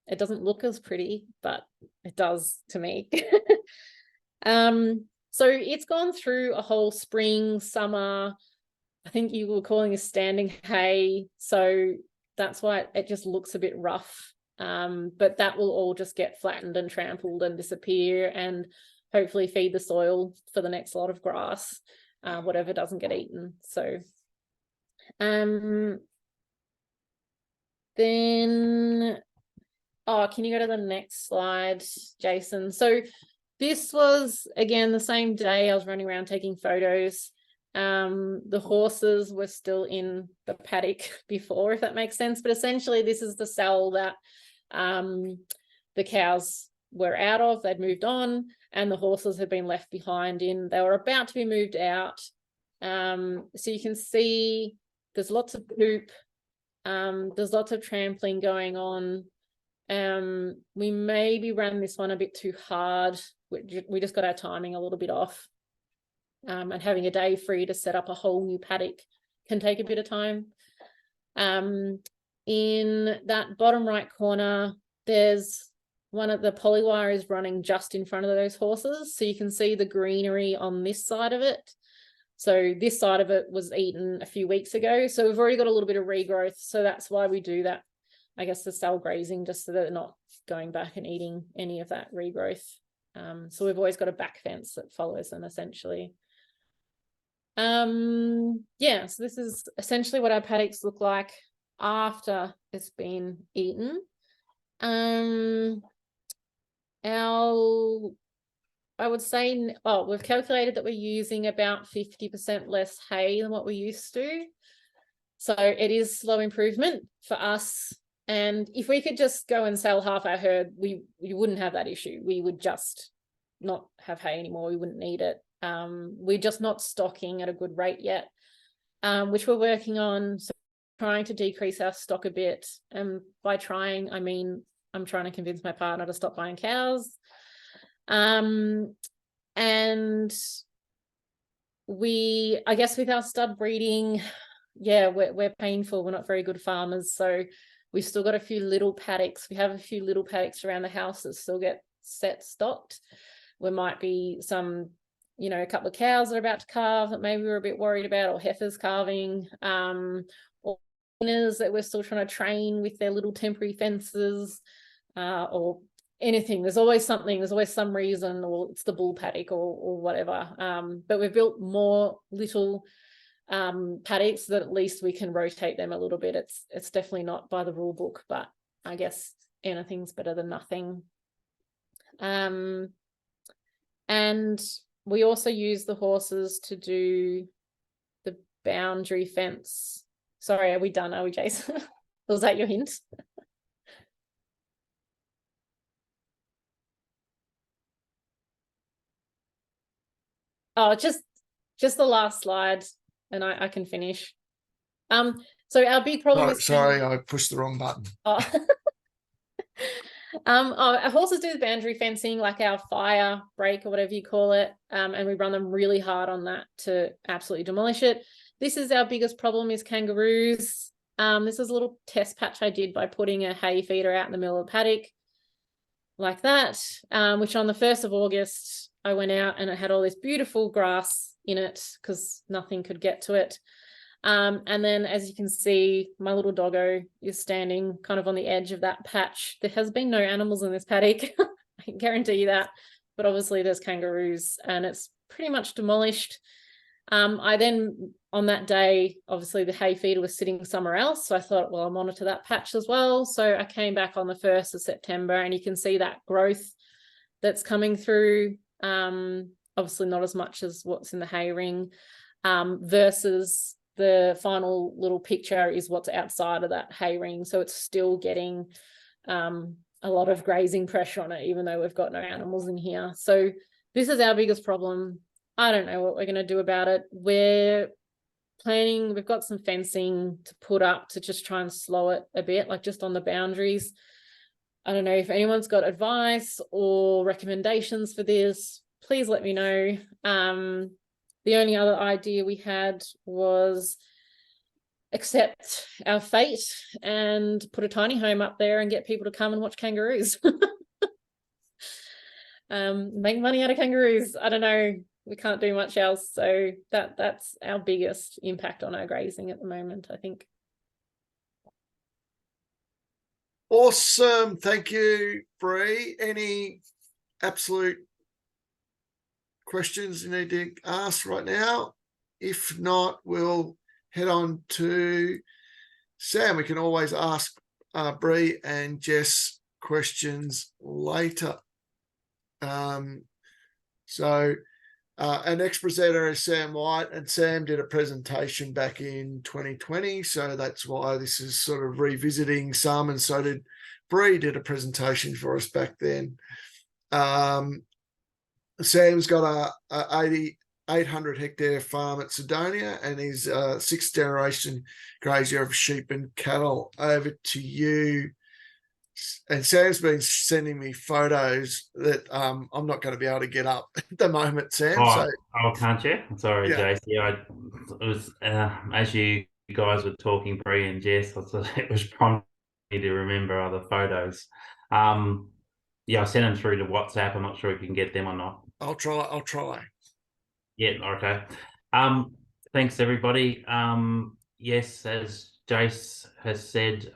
It doesn't look as pretty, but it does to me. So it's gone through a whole spring, summer. I think you were calling a standing hay. So that's why it just looks a bit rough But that will all just get flattened and trampled and disappear, and hopefully feed the soil for the next lot of grass, whatever doesn't get eaten. So then, oh, can you go to the next slide, Jason? So this was, again, the same day I was running around taking photos. The horses were still in the paddock before, if that makes sense. But essentially, this is the cell that the cows were out of. They'd moved on, and the horses had been left behind in. They were about to be moved out. So you can see there's lots of poop. There's lots of trampling going on. We maybe ran this one a bit too hard. We just got our timing a little bit off. And having a day free to set up a whole new paddock can take a bit of time. In that bottom right corner, there's one of the polywire is running just in front of those horses. So you can see the greenery on this side of it. So this side of it was eaten a few weeks ago. So we've already got a little bit of regrowth. So that's why we do that, I guess, the cell grazing, just so that they're not going back and eating any of that regrowth. So we've always got a back fence that follows them, essentially. Yeah, so this is essentially what our paddocks look like after it's been eaten. I would say, oh, we've calculated that we're using about 50% less hay than what we used to. So it is slow improvement for us. And if we could just go and sell half our herd, we wouldn't have that issue. We would just not have hay anymore. We wouldn't need it. We're just not stocking at a good rate yet, which we're working on. So trying to decrease our stock a bit. And by trying, I mean, I'm trying to convince my partner to stop buying cows. And I guess with our stud breeding, yeah, we're painful. We're not very good farmers. So we've still got a few little paddocks. We have a few little paddocks around the house that still get stocked. There might be some, you know, a couple of cows that are about to calve that maybe we're a bit worried about, or heifers calving, or winners that we're still trying to train with their little temporary fences, or anything. There's always something, there's always some reason, or it's the bull paddock or whatever. But we've built more little paddocks that at least we can rotate them a little bit. It's definitely not by the rule book, but I guess anything's better than nothing. And we also use the horses to do the boundary fence. Sorry, are we done? Are we, Jason? Was that your hint? Oh, just the last slide, and I can finish. So our big problem is sorry, I pushed the wrong button. Oh. Our horses do the boundary fencing, like our fire break or whatever you call it, and we run them really hard on that to absolutely demolish it. This is our biggest problem, is kangaroos. This is a little test patch I did by putting a hay feeder out in the middle of the paddock like that, which on the 1st of August I went out and it had all this beautiful grass in it because nothing could get to it. And then, as you can see, my little doggo is standing kind of on the edge of that patch. There has been no animals in this paddock, I can guarantee you that, but obviously there's kangaroos and it's pretty much demolished. I then, on that day, obviously the hay feeder was sitting somewhere else, so I thought, well, I'll monitor that patch as well. So I came back on the 1st of September and you can see that growth that's coming through. Obviously not as much as what's in the hay ring, versus the final little picture is what's outside of that hay ring. So it's still getting a lot of grazing pressure on it, even though we've got no animals in here. So this is our biggest problem. I don't know what we're going to do about it. We're planning, we've got some fencing to put up to just try and slow it a bit, like just on the boundaries. I don't know if anyone's got advice or recommendations for this, please let me know. The only other idea we had was accept our fate and put a tiny home up there and get people to come and watch kangaroos. Make money out of kangaroos. I don't know. We can't do much else. So that's our biggest impact on our grazing at the moment, I think. Awesome. Thank you, Bree. Any absolute questions you need to ask right now? If not, we'll head on to Sam. We can always ask Bree and Jess questions later. Our next presenter is Sam White, and Sam did a presentation back in 2020, so that's why this is sort of revisiting some, and so did Bree did a presentation for us back then. Sam's got a 800 hectare farm at Sidonia, and he's a sixth generation grazier of sheep and cattle. Over to you. And Sam's been sending me photos that I'm not going to be able to get up at the moment, Sam. Can't you? Sorry, Yeah. JC. It was as you guys were talking, Bree and Jess, it was prompting me to remember other photos. Yeah, I sent them through to WhatsApp. I'm not sure if you can get them or not. I'll try. Yeah, okay. Thanks everybody. Yes, as Jace has said,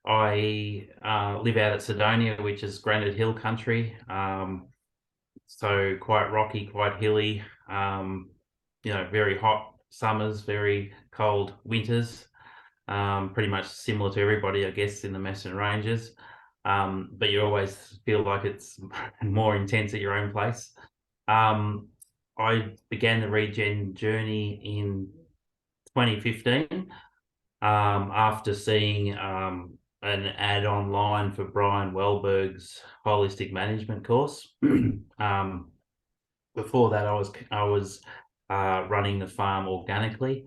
I live out at Sidonia, which is Granite Hill country. So quite rocky, quite hilly, very hot summers, very cold winters, pretty much similar to everybody, I guess, in the Western Ranges. But you always feel like it's more intense at your own place. I began the regen journey in 2015 after seeing an ad online for Brian Wellberg's holistic management course. Before that, I was running the farm organically,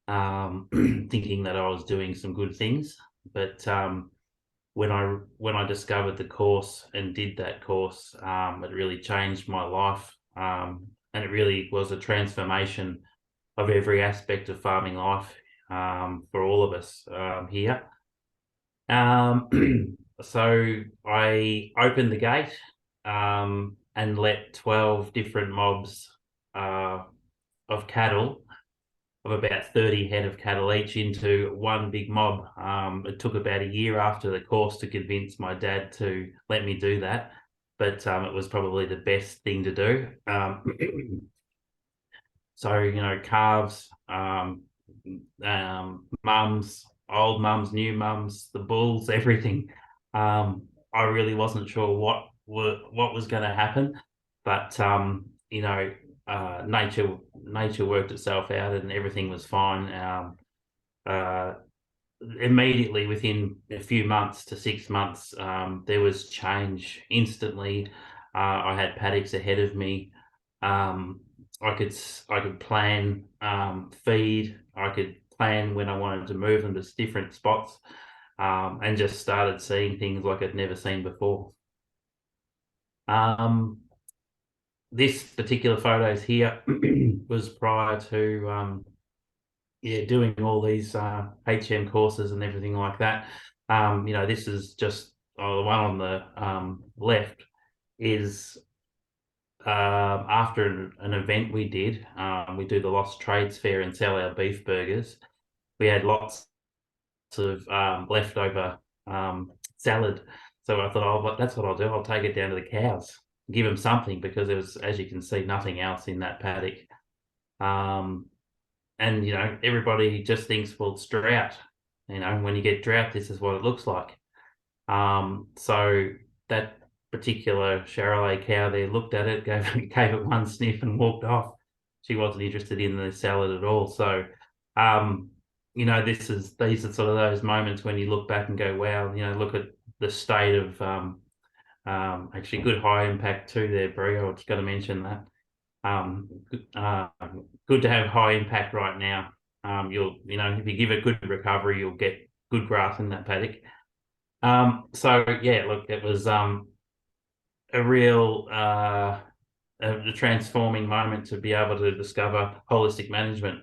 thinking that I was doing some good things. But when I discovered the course and did that course, it really changed my life, and it really was a transformation of every aspect of farming life for all of us here. So I opened the gate and let 12 different mobs of cattle, of about 30 head of cattle each, into one big mob. It took about a year after the course to convince my dad to let me do that, but it was probably the best thing to do. So, calves, mums, old mums, new mums, the bulls, everything. I really wasn't sure what was going to happen, but nature worked itself out and everything was fine. Immediately within a few months to 6 months, there was change instantly. I had paddocks ahead of me. I could plan feed. I could plan when I wanted to move them to different spots, and just started seeing things like I'd never seen before. This particular photos here was prior to doing all these HM courses and everything like that. This is just the one on the left is after an event we did. We do the Lost Trades Fair and sell our beef burgers. We had lots of leftover salad. So I thought, oh, that's what I'll do. I'll take it down to the cows, give them something, because there was, as you can see, nothing else in that paddock. And, everybody just thinks, well, it's drought. When you get drought, this is what it looks like. So that particular Charolais cow there looked at it, gave it one sniff and walked off. She wasn't interested in the salad at all. So, these are sort of those moments when you look back and go, wow, look at the state of actually good high impact too there, Bree. I was going to mention that. Good to have high impact right now. If you give it good recovery, you'll get good grass in that paddock. So yeah, look, it was a real a transforming moment to be able to discover holistic management.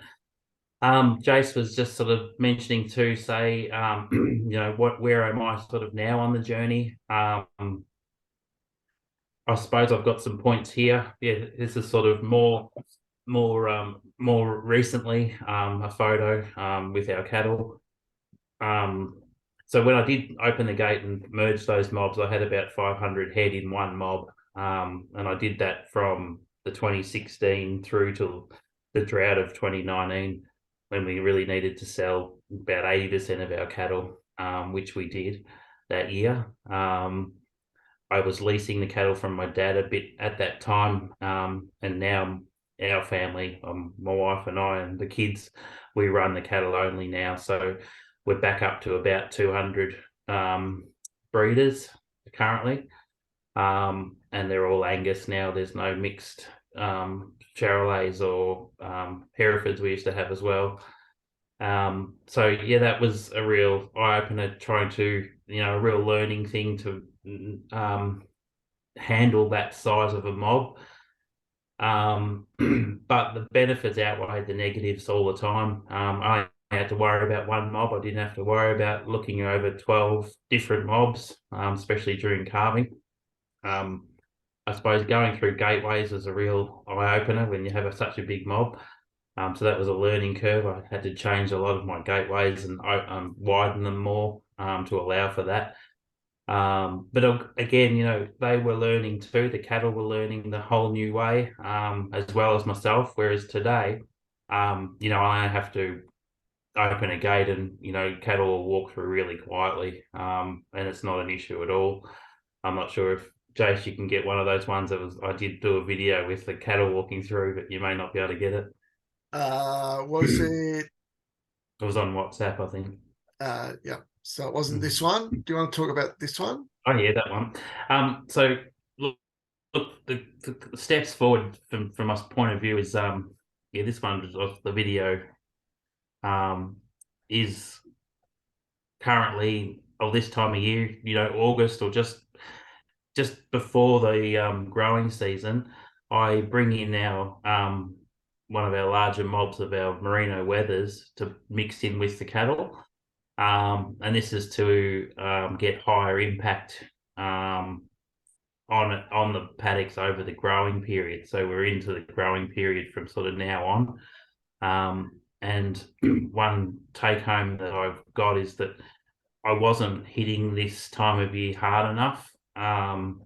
Jace was just sort of mentioning to say, where am I sort of now on the journey? I suppose I've got some points here. Yeah, this is sort of more recently, a photo with our cattle. so when I did open the gate and merge those mobs, I had about 500 head in one mob. And I did that from the 2016 through to the drought of 2019, when we really needed to sell about 80% of our cattle, which we did that year. I was leasing the cattle from my dad a bit at that time, and now our family, my wife and I and the kids, we run the cattle only now. So we're back up to about 200 breeders currently, and they're all Angus now. There's no mixed Charolais or Herefords we used to have as well. So yeah, that was a real eye-opener, trying to, a real learning thing to handle that size of a mob. But the benefits outweighed the negatives all the time. I had to worry about one mob. I didn't have to worry about looking over 12 different mobs, especially during calving. I suppose going through gateways is a real eye-opener when you have such a big mob. So that was a learning curve. I had to change a lot of my gateways and widen them more to allow for that. But again, they were learning too. The cattle were learning the whole new way, as well as myself. Whereas today, I have to open a gate and, cattle will walk through really quietly, and it's not an issue at all. I'm not sure if, Jace, you can get one of those ones I did do a video with the cattle walking through, but you may not be able to get it. Was it? It was on WhatsApp, I think. Yeah. So it wasn't this one. Do you want to talk about this one? Oh yeah, that one. So look, the steps forward from my point of view is this one of the video is currently, this time of year, August, or just before the growing season. I bring in now one of our larger mobs of our merino weathers to mix in with the cattle. And this is to get higher impact on the paddocks over the growing period. So we're into the growing period from sort of now on. And one take home that I've got is that I wasn't hitting this time of year hard enough. And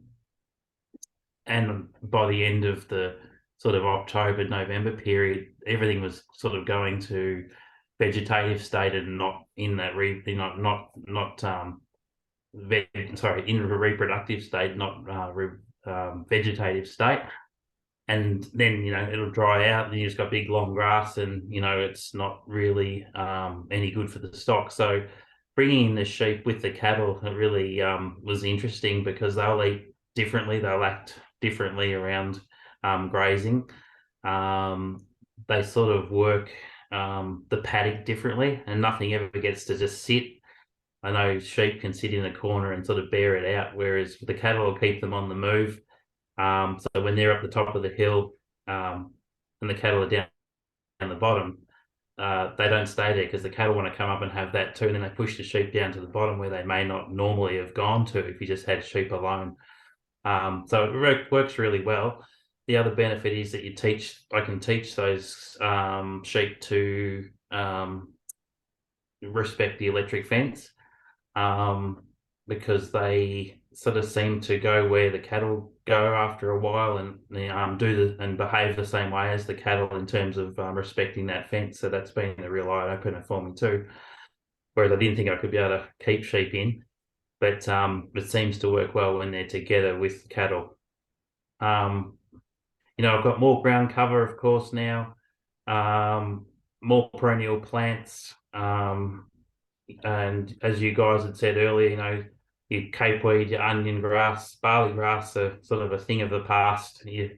by the end of the sort of October, November period, everything was sort of going to vegetative state and not in that in the reproductive state, not vegetative state. And then it'll dry out, and you just got big long grass, and it's not really any good for the stock. So bringing in the sheep with the cattle, it really was interesting, because they'll eat differently, they'll act differently around grazing. They sort of work the paddock differently, and nothing ever gets to just sit. I know sheep can sit in a corner and sort of bear it out, whereas the cattle will keep them on the move. So when they're up the top of the hill and the cattle are down the bottom, they don't stay there, because the cattle want to come up and have that too. And then they push the sheep down to the bottom, where they may not normally have gone to if you just had sheep alone. So it works really well. The other benefit is that I can teach those sheep to respect the electric fence, because they sort of seem to go where the cattle go after a while, and and behave the same way as the cattle in terms of respecting that fence. So that's been a real eye opener for me too. Whereas I didn't think I could be able to keep sheep in, but it seems to work well when they're together with cattle. I've got more ground cover, of course, now, more perennial plants, and as you guys had said earlier, your capeweed, your onion grass, barley grass are sort of a thing of the past. You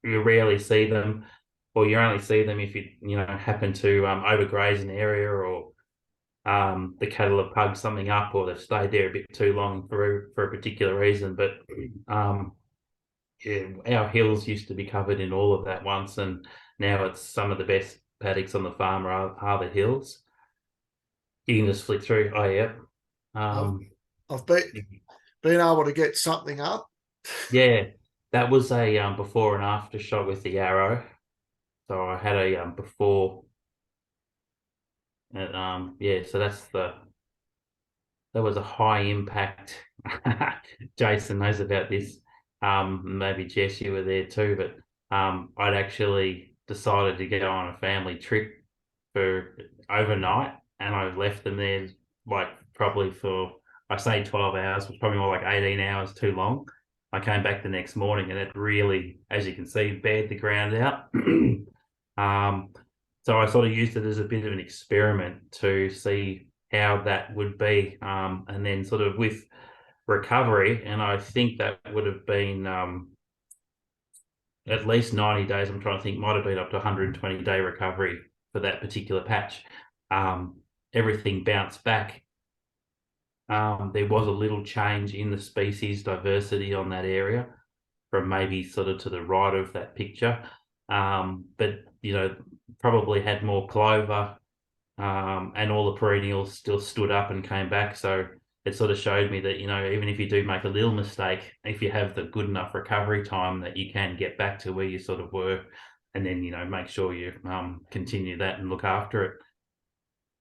rarely see them, or you only see them if you happen to overgraze an area, or the cattle have pugged something up, or they've stayed there a bit too long for a particular reason. But our hills used to be covered in all of that once, and now it's some of the best paddocks on the farm are the hills. You can just flick through. Oh yeah. I've been able to get something up. Yeah, that was a before and after shot with the Arrow. So I had a before, and so that's there was a high impact. Jason knows about this. Maybe Jess, you were there too, but I'd actually decided to go on a family trip for overnight, and I left them there like probably for, I say 12 hours, was probably more like 18 hours too long. I came back the next morning and it really, as you can see, bared the ground out. So I sort of used it as a bit of an experiment to see how that would be. And then sort of with recovery, and I think that would have been at least 90 days, I'm trying to think, might have been up to 120-day recovery for that particular patch. Everything bounced back. There was a little change in the species diversity on that area from maybe sort of to the right of that picture. But, you know, probably had more clover, and all the perennials still stood up and came back. So it sort of showed me that, you know, even if you do make a little mistake, if you have the good enough recovery time, that you can get back to where you sort of were, and then, you know, make sure you continue that and look after it.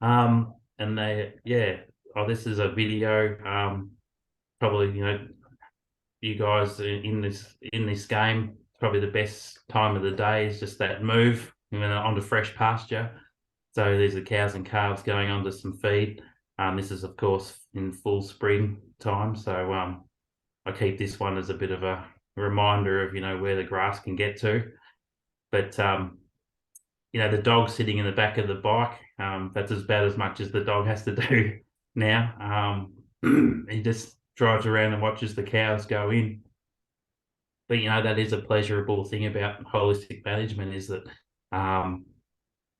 And they, yeah, oh, this is a video. Probably, you know, you guys in this game, probably the best time of the day is just that move, you know, onto fresh pasture. So these are cows and calves going onto some feed. This is, of course, in full spring time. So I keep this one as a bit of a reminder of, you know, where the grass can get to. But, you know, the dog sitting in the back of the bike, that's about as much as the dog has to do now. He just drives around and watches the cows go in. But, you know, that is a pleasurable thing about holistic management, is that,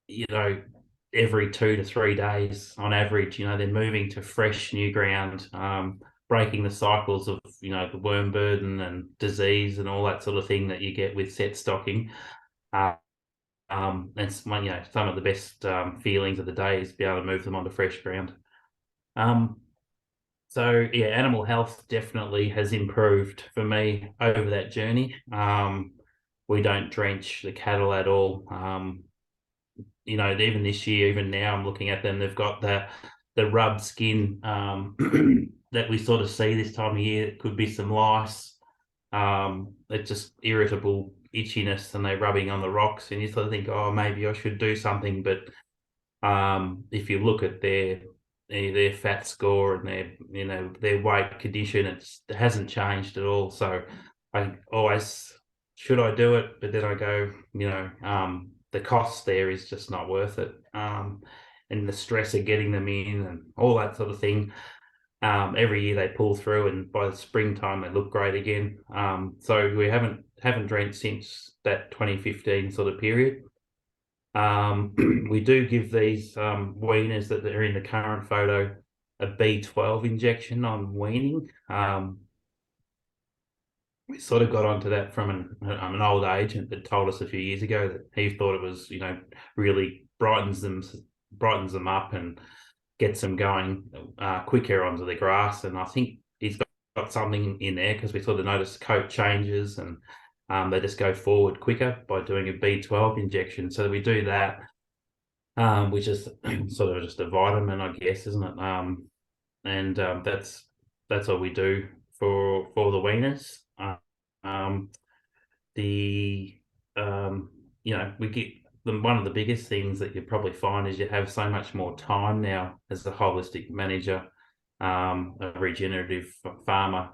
you know, every 2 to 3 days on average, you know, they're moving to fresh new ground, breaking the cycles of, you know, the worm burden and disease and all that sort of thing that you get with set stocking. And, you know, some of the best feelings of the day is be able to move them onto fresh ground. So yeah, animal health definitely has improved for me over that journey. We don't drench the cattle at all. You know, even this year, even now, I'm looking at them. They've got the rub skin that we sort of see this time of year. It could be some lice. It's just irritable itchiness, and they're rubbing on the rocks, and you sort of think, oh, maybe I should do something. But if you look at their fat score and their, you know, their weight condition, it hasn't changed at all. So I always, should I do it? But then I go, you know, the cost there is just not worth it, and the stress of getting them in and all that sort of thing. Every year they pull through, and by the springtime they look great again. So we haven't drenched since that 2015 sort of period. We do give these weaners that are in the current photo a B12 injection on weaning. We sort of got onto that from an old agent that told us a few years ago that he thought it was, you know, really brightens them up and gets them going quicker onto the grass. And I think he's got something in there, because we sort of noticed coat changes, and they just go forward quicker by doing a B12 injection. So we do that, which is sort of just a vitamin, I guess, isn't it? And that's what we do for the weaners. You know, we get them. One of the biggest things that you probably find is you have so much more time now as a holistic manager, a regenerative farmer,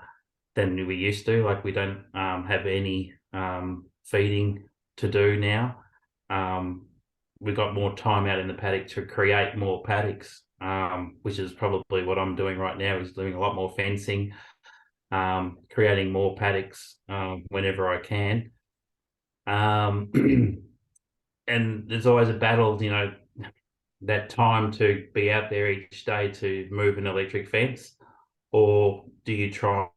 than we used to. Like, we don't have any feeding to do now. We've got more time out in the paddock to create more paddocks, which is probably what I'm doing right now, is doing a lot more fencing, creating more paddocks whenever I can. And there's always a battle, you know, that time to be out there each day to move an electric fence, or do you try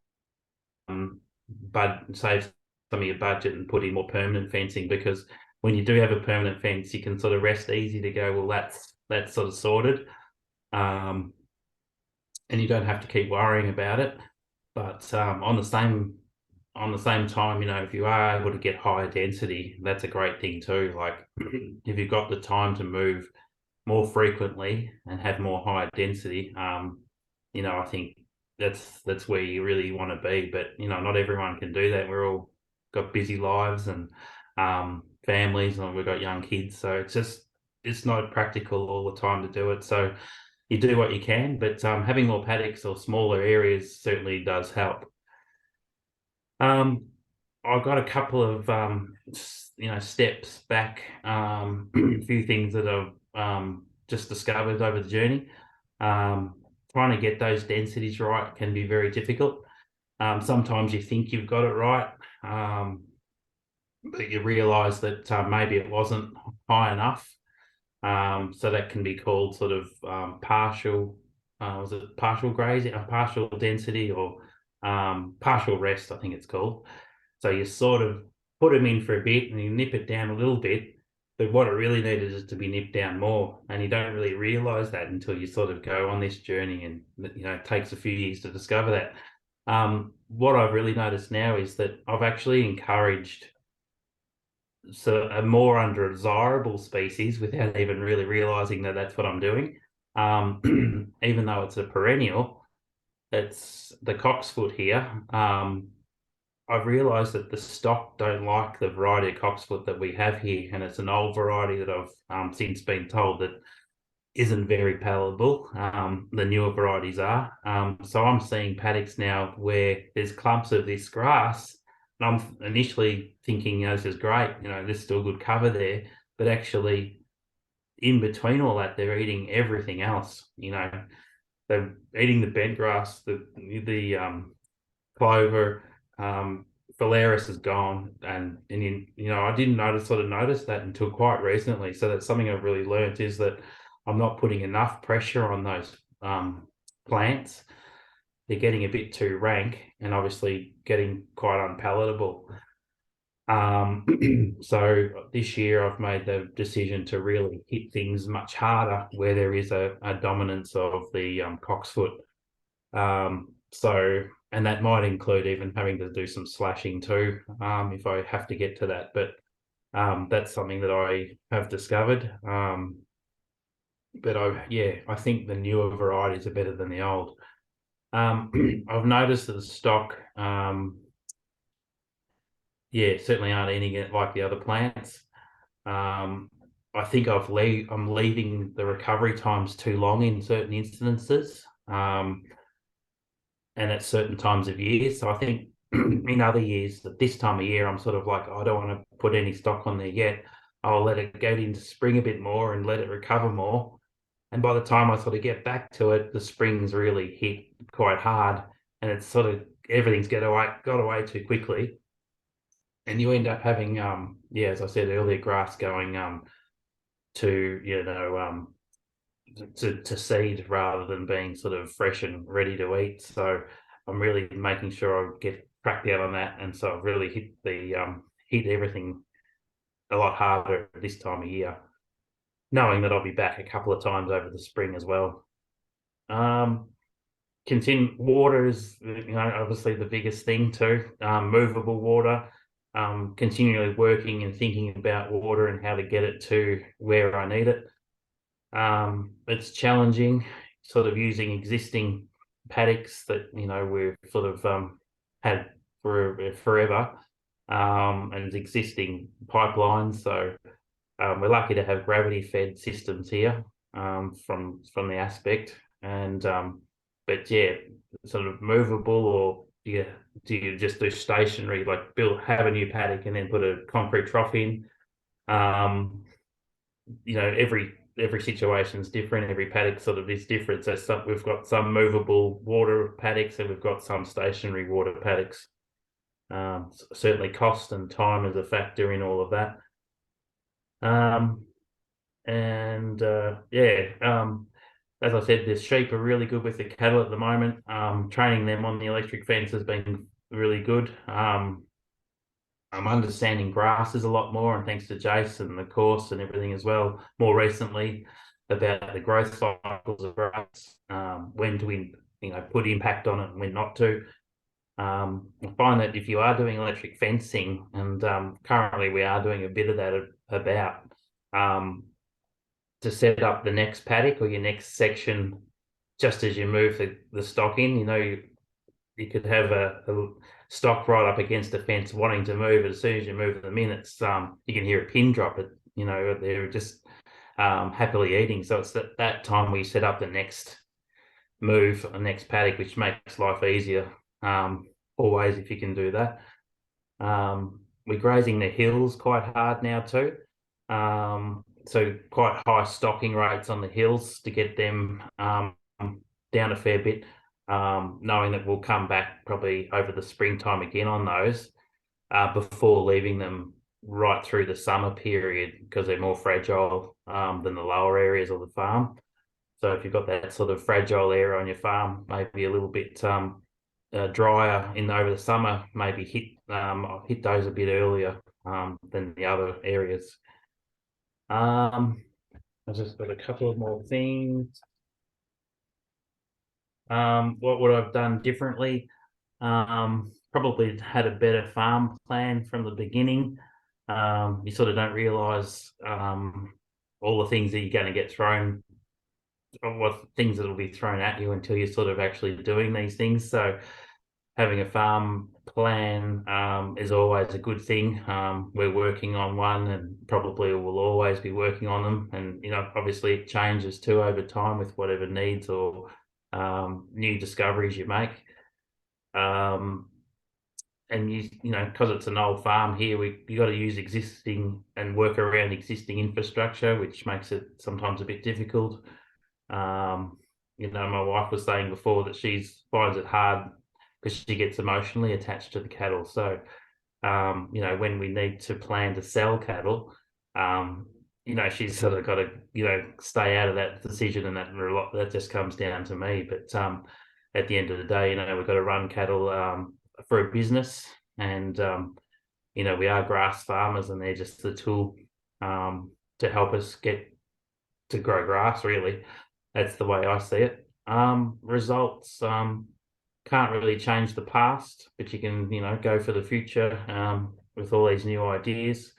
but save some of your budget and put in more permanent fencing? Because when you do have a permanent fence, you can sort of rest easy to go, well, that's sort of sorted, and you don't have to keep worrying about it. But on the same time, you know, if you are able to get higher density, that's a great thing too. Like, if you've got the time to move more frequently and have more higher density, I think that's where you really want to be. But not everyone can do that. We're all got busy lives and families, and we've got young kids, so it's not practical all the time to do it. So you do what you can, but having more paddocks or smaller areas certainly does help. I've got a couple of steps back, a few things that I've just discovered over the journey. Trying to get those densities right can be very difficult. Sometimes you think you've got it right, but you realise that maybe it wasn't high enough. So that can be called sort of partial, was it partial grazing, partial density, or partial rest, I think it's called. So you sort of put them in for a bit and you nip it down a little bit, but what it really needed is to be nipped down more. And you don't really realise that until you sort of go on this journey, and it takes a few years to discover that. What I've really noticed now is that I've actually encouraged a more undesirable species without even really realizing that that's what I'm doing. Even though it's a perennial, it's the cocksfoot here. I've realized that the stock don't like the variety of cocksfoot that we have here, and it's an old variety that I've since been told that isn't very palatable. The newer varieties are. So I'm seeing paddocks now where there's clumps of this grass, and I'm initially thinking, this is great, there's still good cover there, but actually in between all that, they're eating everything else. They're eating the bent grass, the clover, Phalaris is gone, and I didn't notice that until quite recently. So that's something I've really learned, is that I'm not putting enough pressure on those plants. They're getting a bit too rank and obviously getting quite unpalatable. So this year I've made the decision to really hit things much harder where there is a dominance of the cocksfoot. And that might include even having to do some slashing too, if I have to get to that. But that's something that I have discovered. But I think the newer varieties are better than the old. I've noticed that the stock, certainly aren't eating it like the other plants. I think I'm leaving the recovery times too long in certain instances, and at certain times of year. So I think in other years, at this time of year, I'm sort of like, I don't want to put any stock on there yet. I'll let it go into spring a bit more and let it recover more. And by the time I sort of get back to it, the spring's really hit quite hard, and it's sort of everything's got away too quickly. And you end up having, as I said earlier, grass going to seed rather than being sort of fresh and ready to eat. So I'm really making sure I get cracked out on that, and so I've really hit everything a lot harder this time of year, knowing that I'll be back a couple of times over the spring as well. Water is obviously the biggest thing too. Movable water. Continually working and thinking about water and how to get it to where I need it. It's challenging, sort of using existing paddocks that we've sort of had for forever, and existing pipelines. So we're lucky to have gravity-fed systems here, from the aspect, and but sort of movable, or do you just do stationary, like have a new paddock and then put a concrete trough in? Every situation is different. Every paddock sort of is different. So we've got some movable water paddocks and we've got some stationary water paddocks. Certainly cost and time is a factor in all of that. As I said, the sheep are really good with the cattle at the moment. Training them on the electric fence has been really good. I'm understanding grasses a lot more, and thanks to Jason, the course and everything as well, more recently, about the growth cycles of grass, when to put impact on it and when not to. I find that if you are doing electric fencing, and currently we are doing a bit of that to set up the next paddock or your next section just as you move the stock in, you could have a stock right up against the fence wanting to move. As soon as you move them in, it's you can hear a pin drop. It, they're just happily eating. So it's that time we set up the next move, a next paddock, which makes life easier. Always, if you can do that. We're grazing the hills quite hard now too. So quite high stocking rates on the hills to get them down a fair bit, knowing that we'll come back probably over the springtime again on those before leaving them right through the summer period, because they're more fragile than the lower areas of the farm. So if you've got that sort of fragile area on your farm, maybe a little bit drier over the summer, maybe hit those a bit earlier than the other areas. I've just got a couple of more things. What would I've done differently? Probably had a better farm plan from the beginning. You sort of don't realise all the things that you're going to get thrown, or what things that will be thrown at you until you're sort of actually doing these things. So having a farm plan is always a good thing. We're working on one, and probably will always be working on them. And obviously it changes too over time with whatever needs or new discoveries you make. And because it's an old farm here, you got to use existing and work around existing infrastructure, which makes it sometimes a bit difficult. My wife was saying before that she finds it hard because she gets emotionally attached to the cattle. So, when we need to plan to sell cattle, she's sort of got to, stay out of that decision, and that just comes down to me. But at the end of the day, we've got to run cattle for a business, and we are grass farmers, and they're just the tool to help us get to grow grass. Really, that's the way I see it. Results can't really change the past, but you can go for the future with all these new ideas.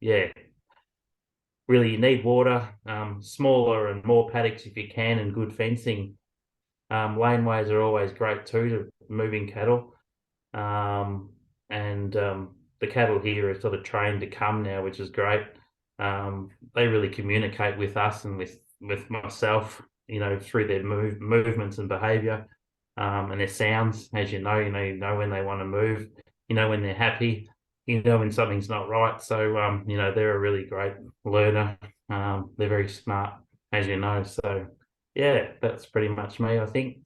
Yeah, really, you need water, smaller and more paddocks if you can, and good fencing. Laneways are always great too to moving cattle, and the cattle here are sort of trained to come now, which is great. They really communicate with us and with myself, through their movements and behaviour, and their sounds. As you know when they want to move, when they're happy, when something's not right. So they're a really great learner. They're very smart, as you know. So yeah, that's pretty much me, I think.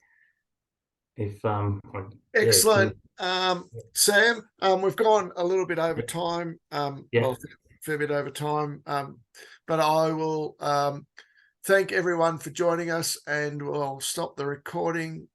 Excellent. Sam, we've gone a little bit over time. Yeah. A fair bit over time. But I will thank everyone for joining us, and we'll stop the recording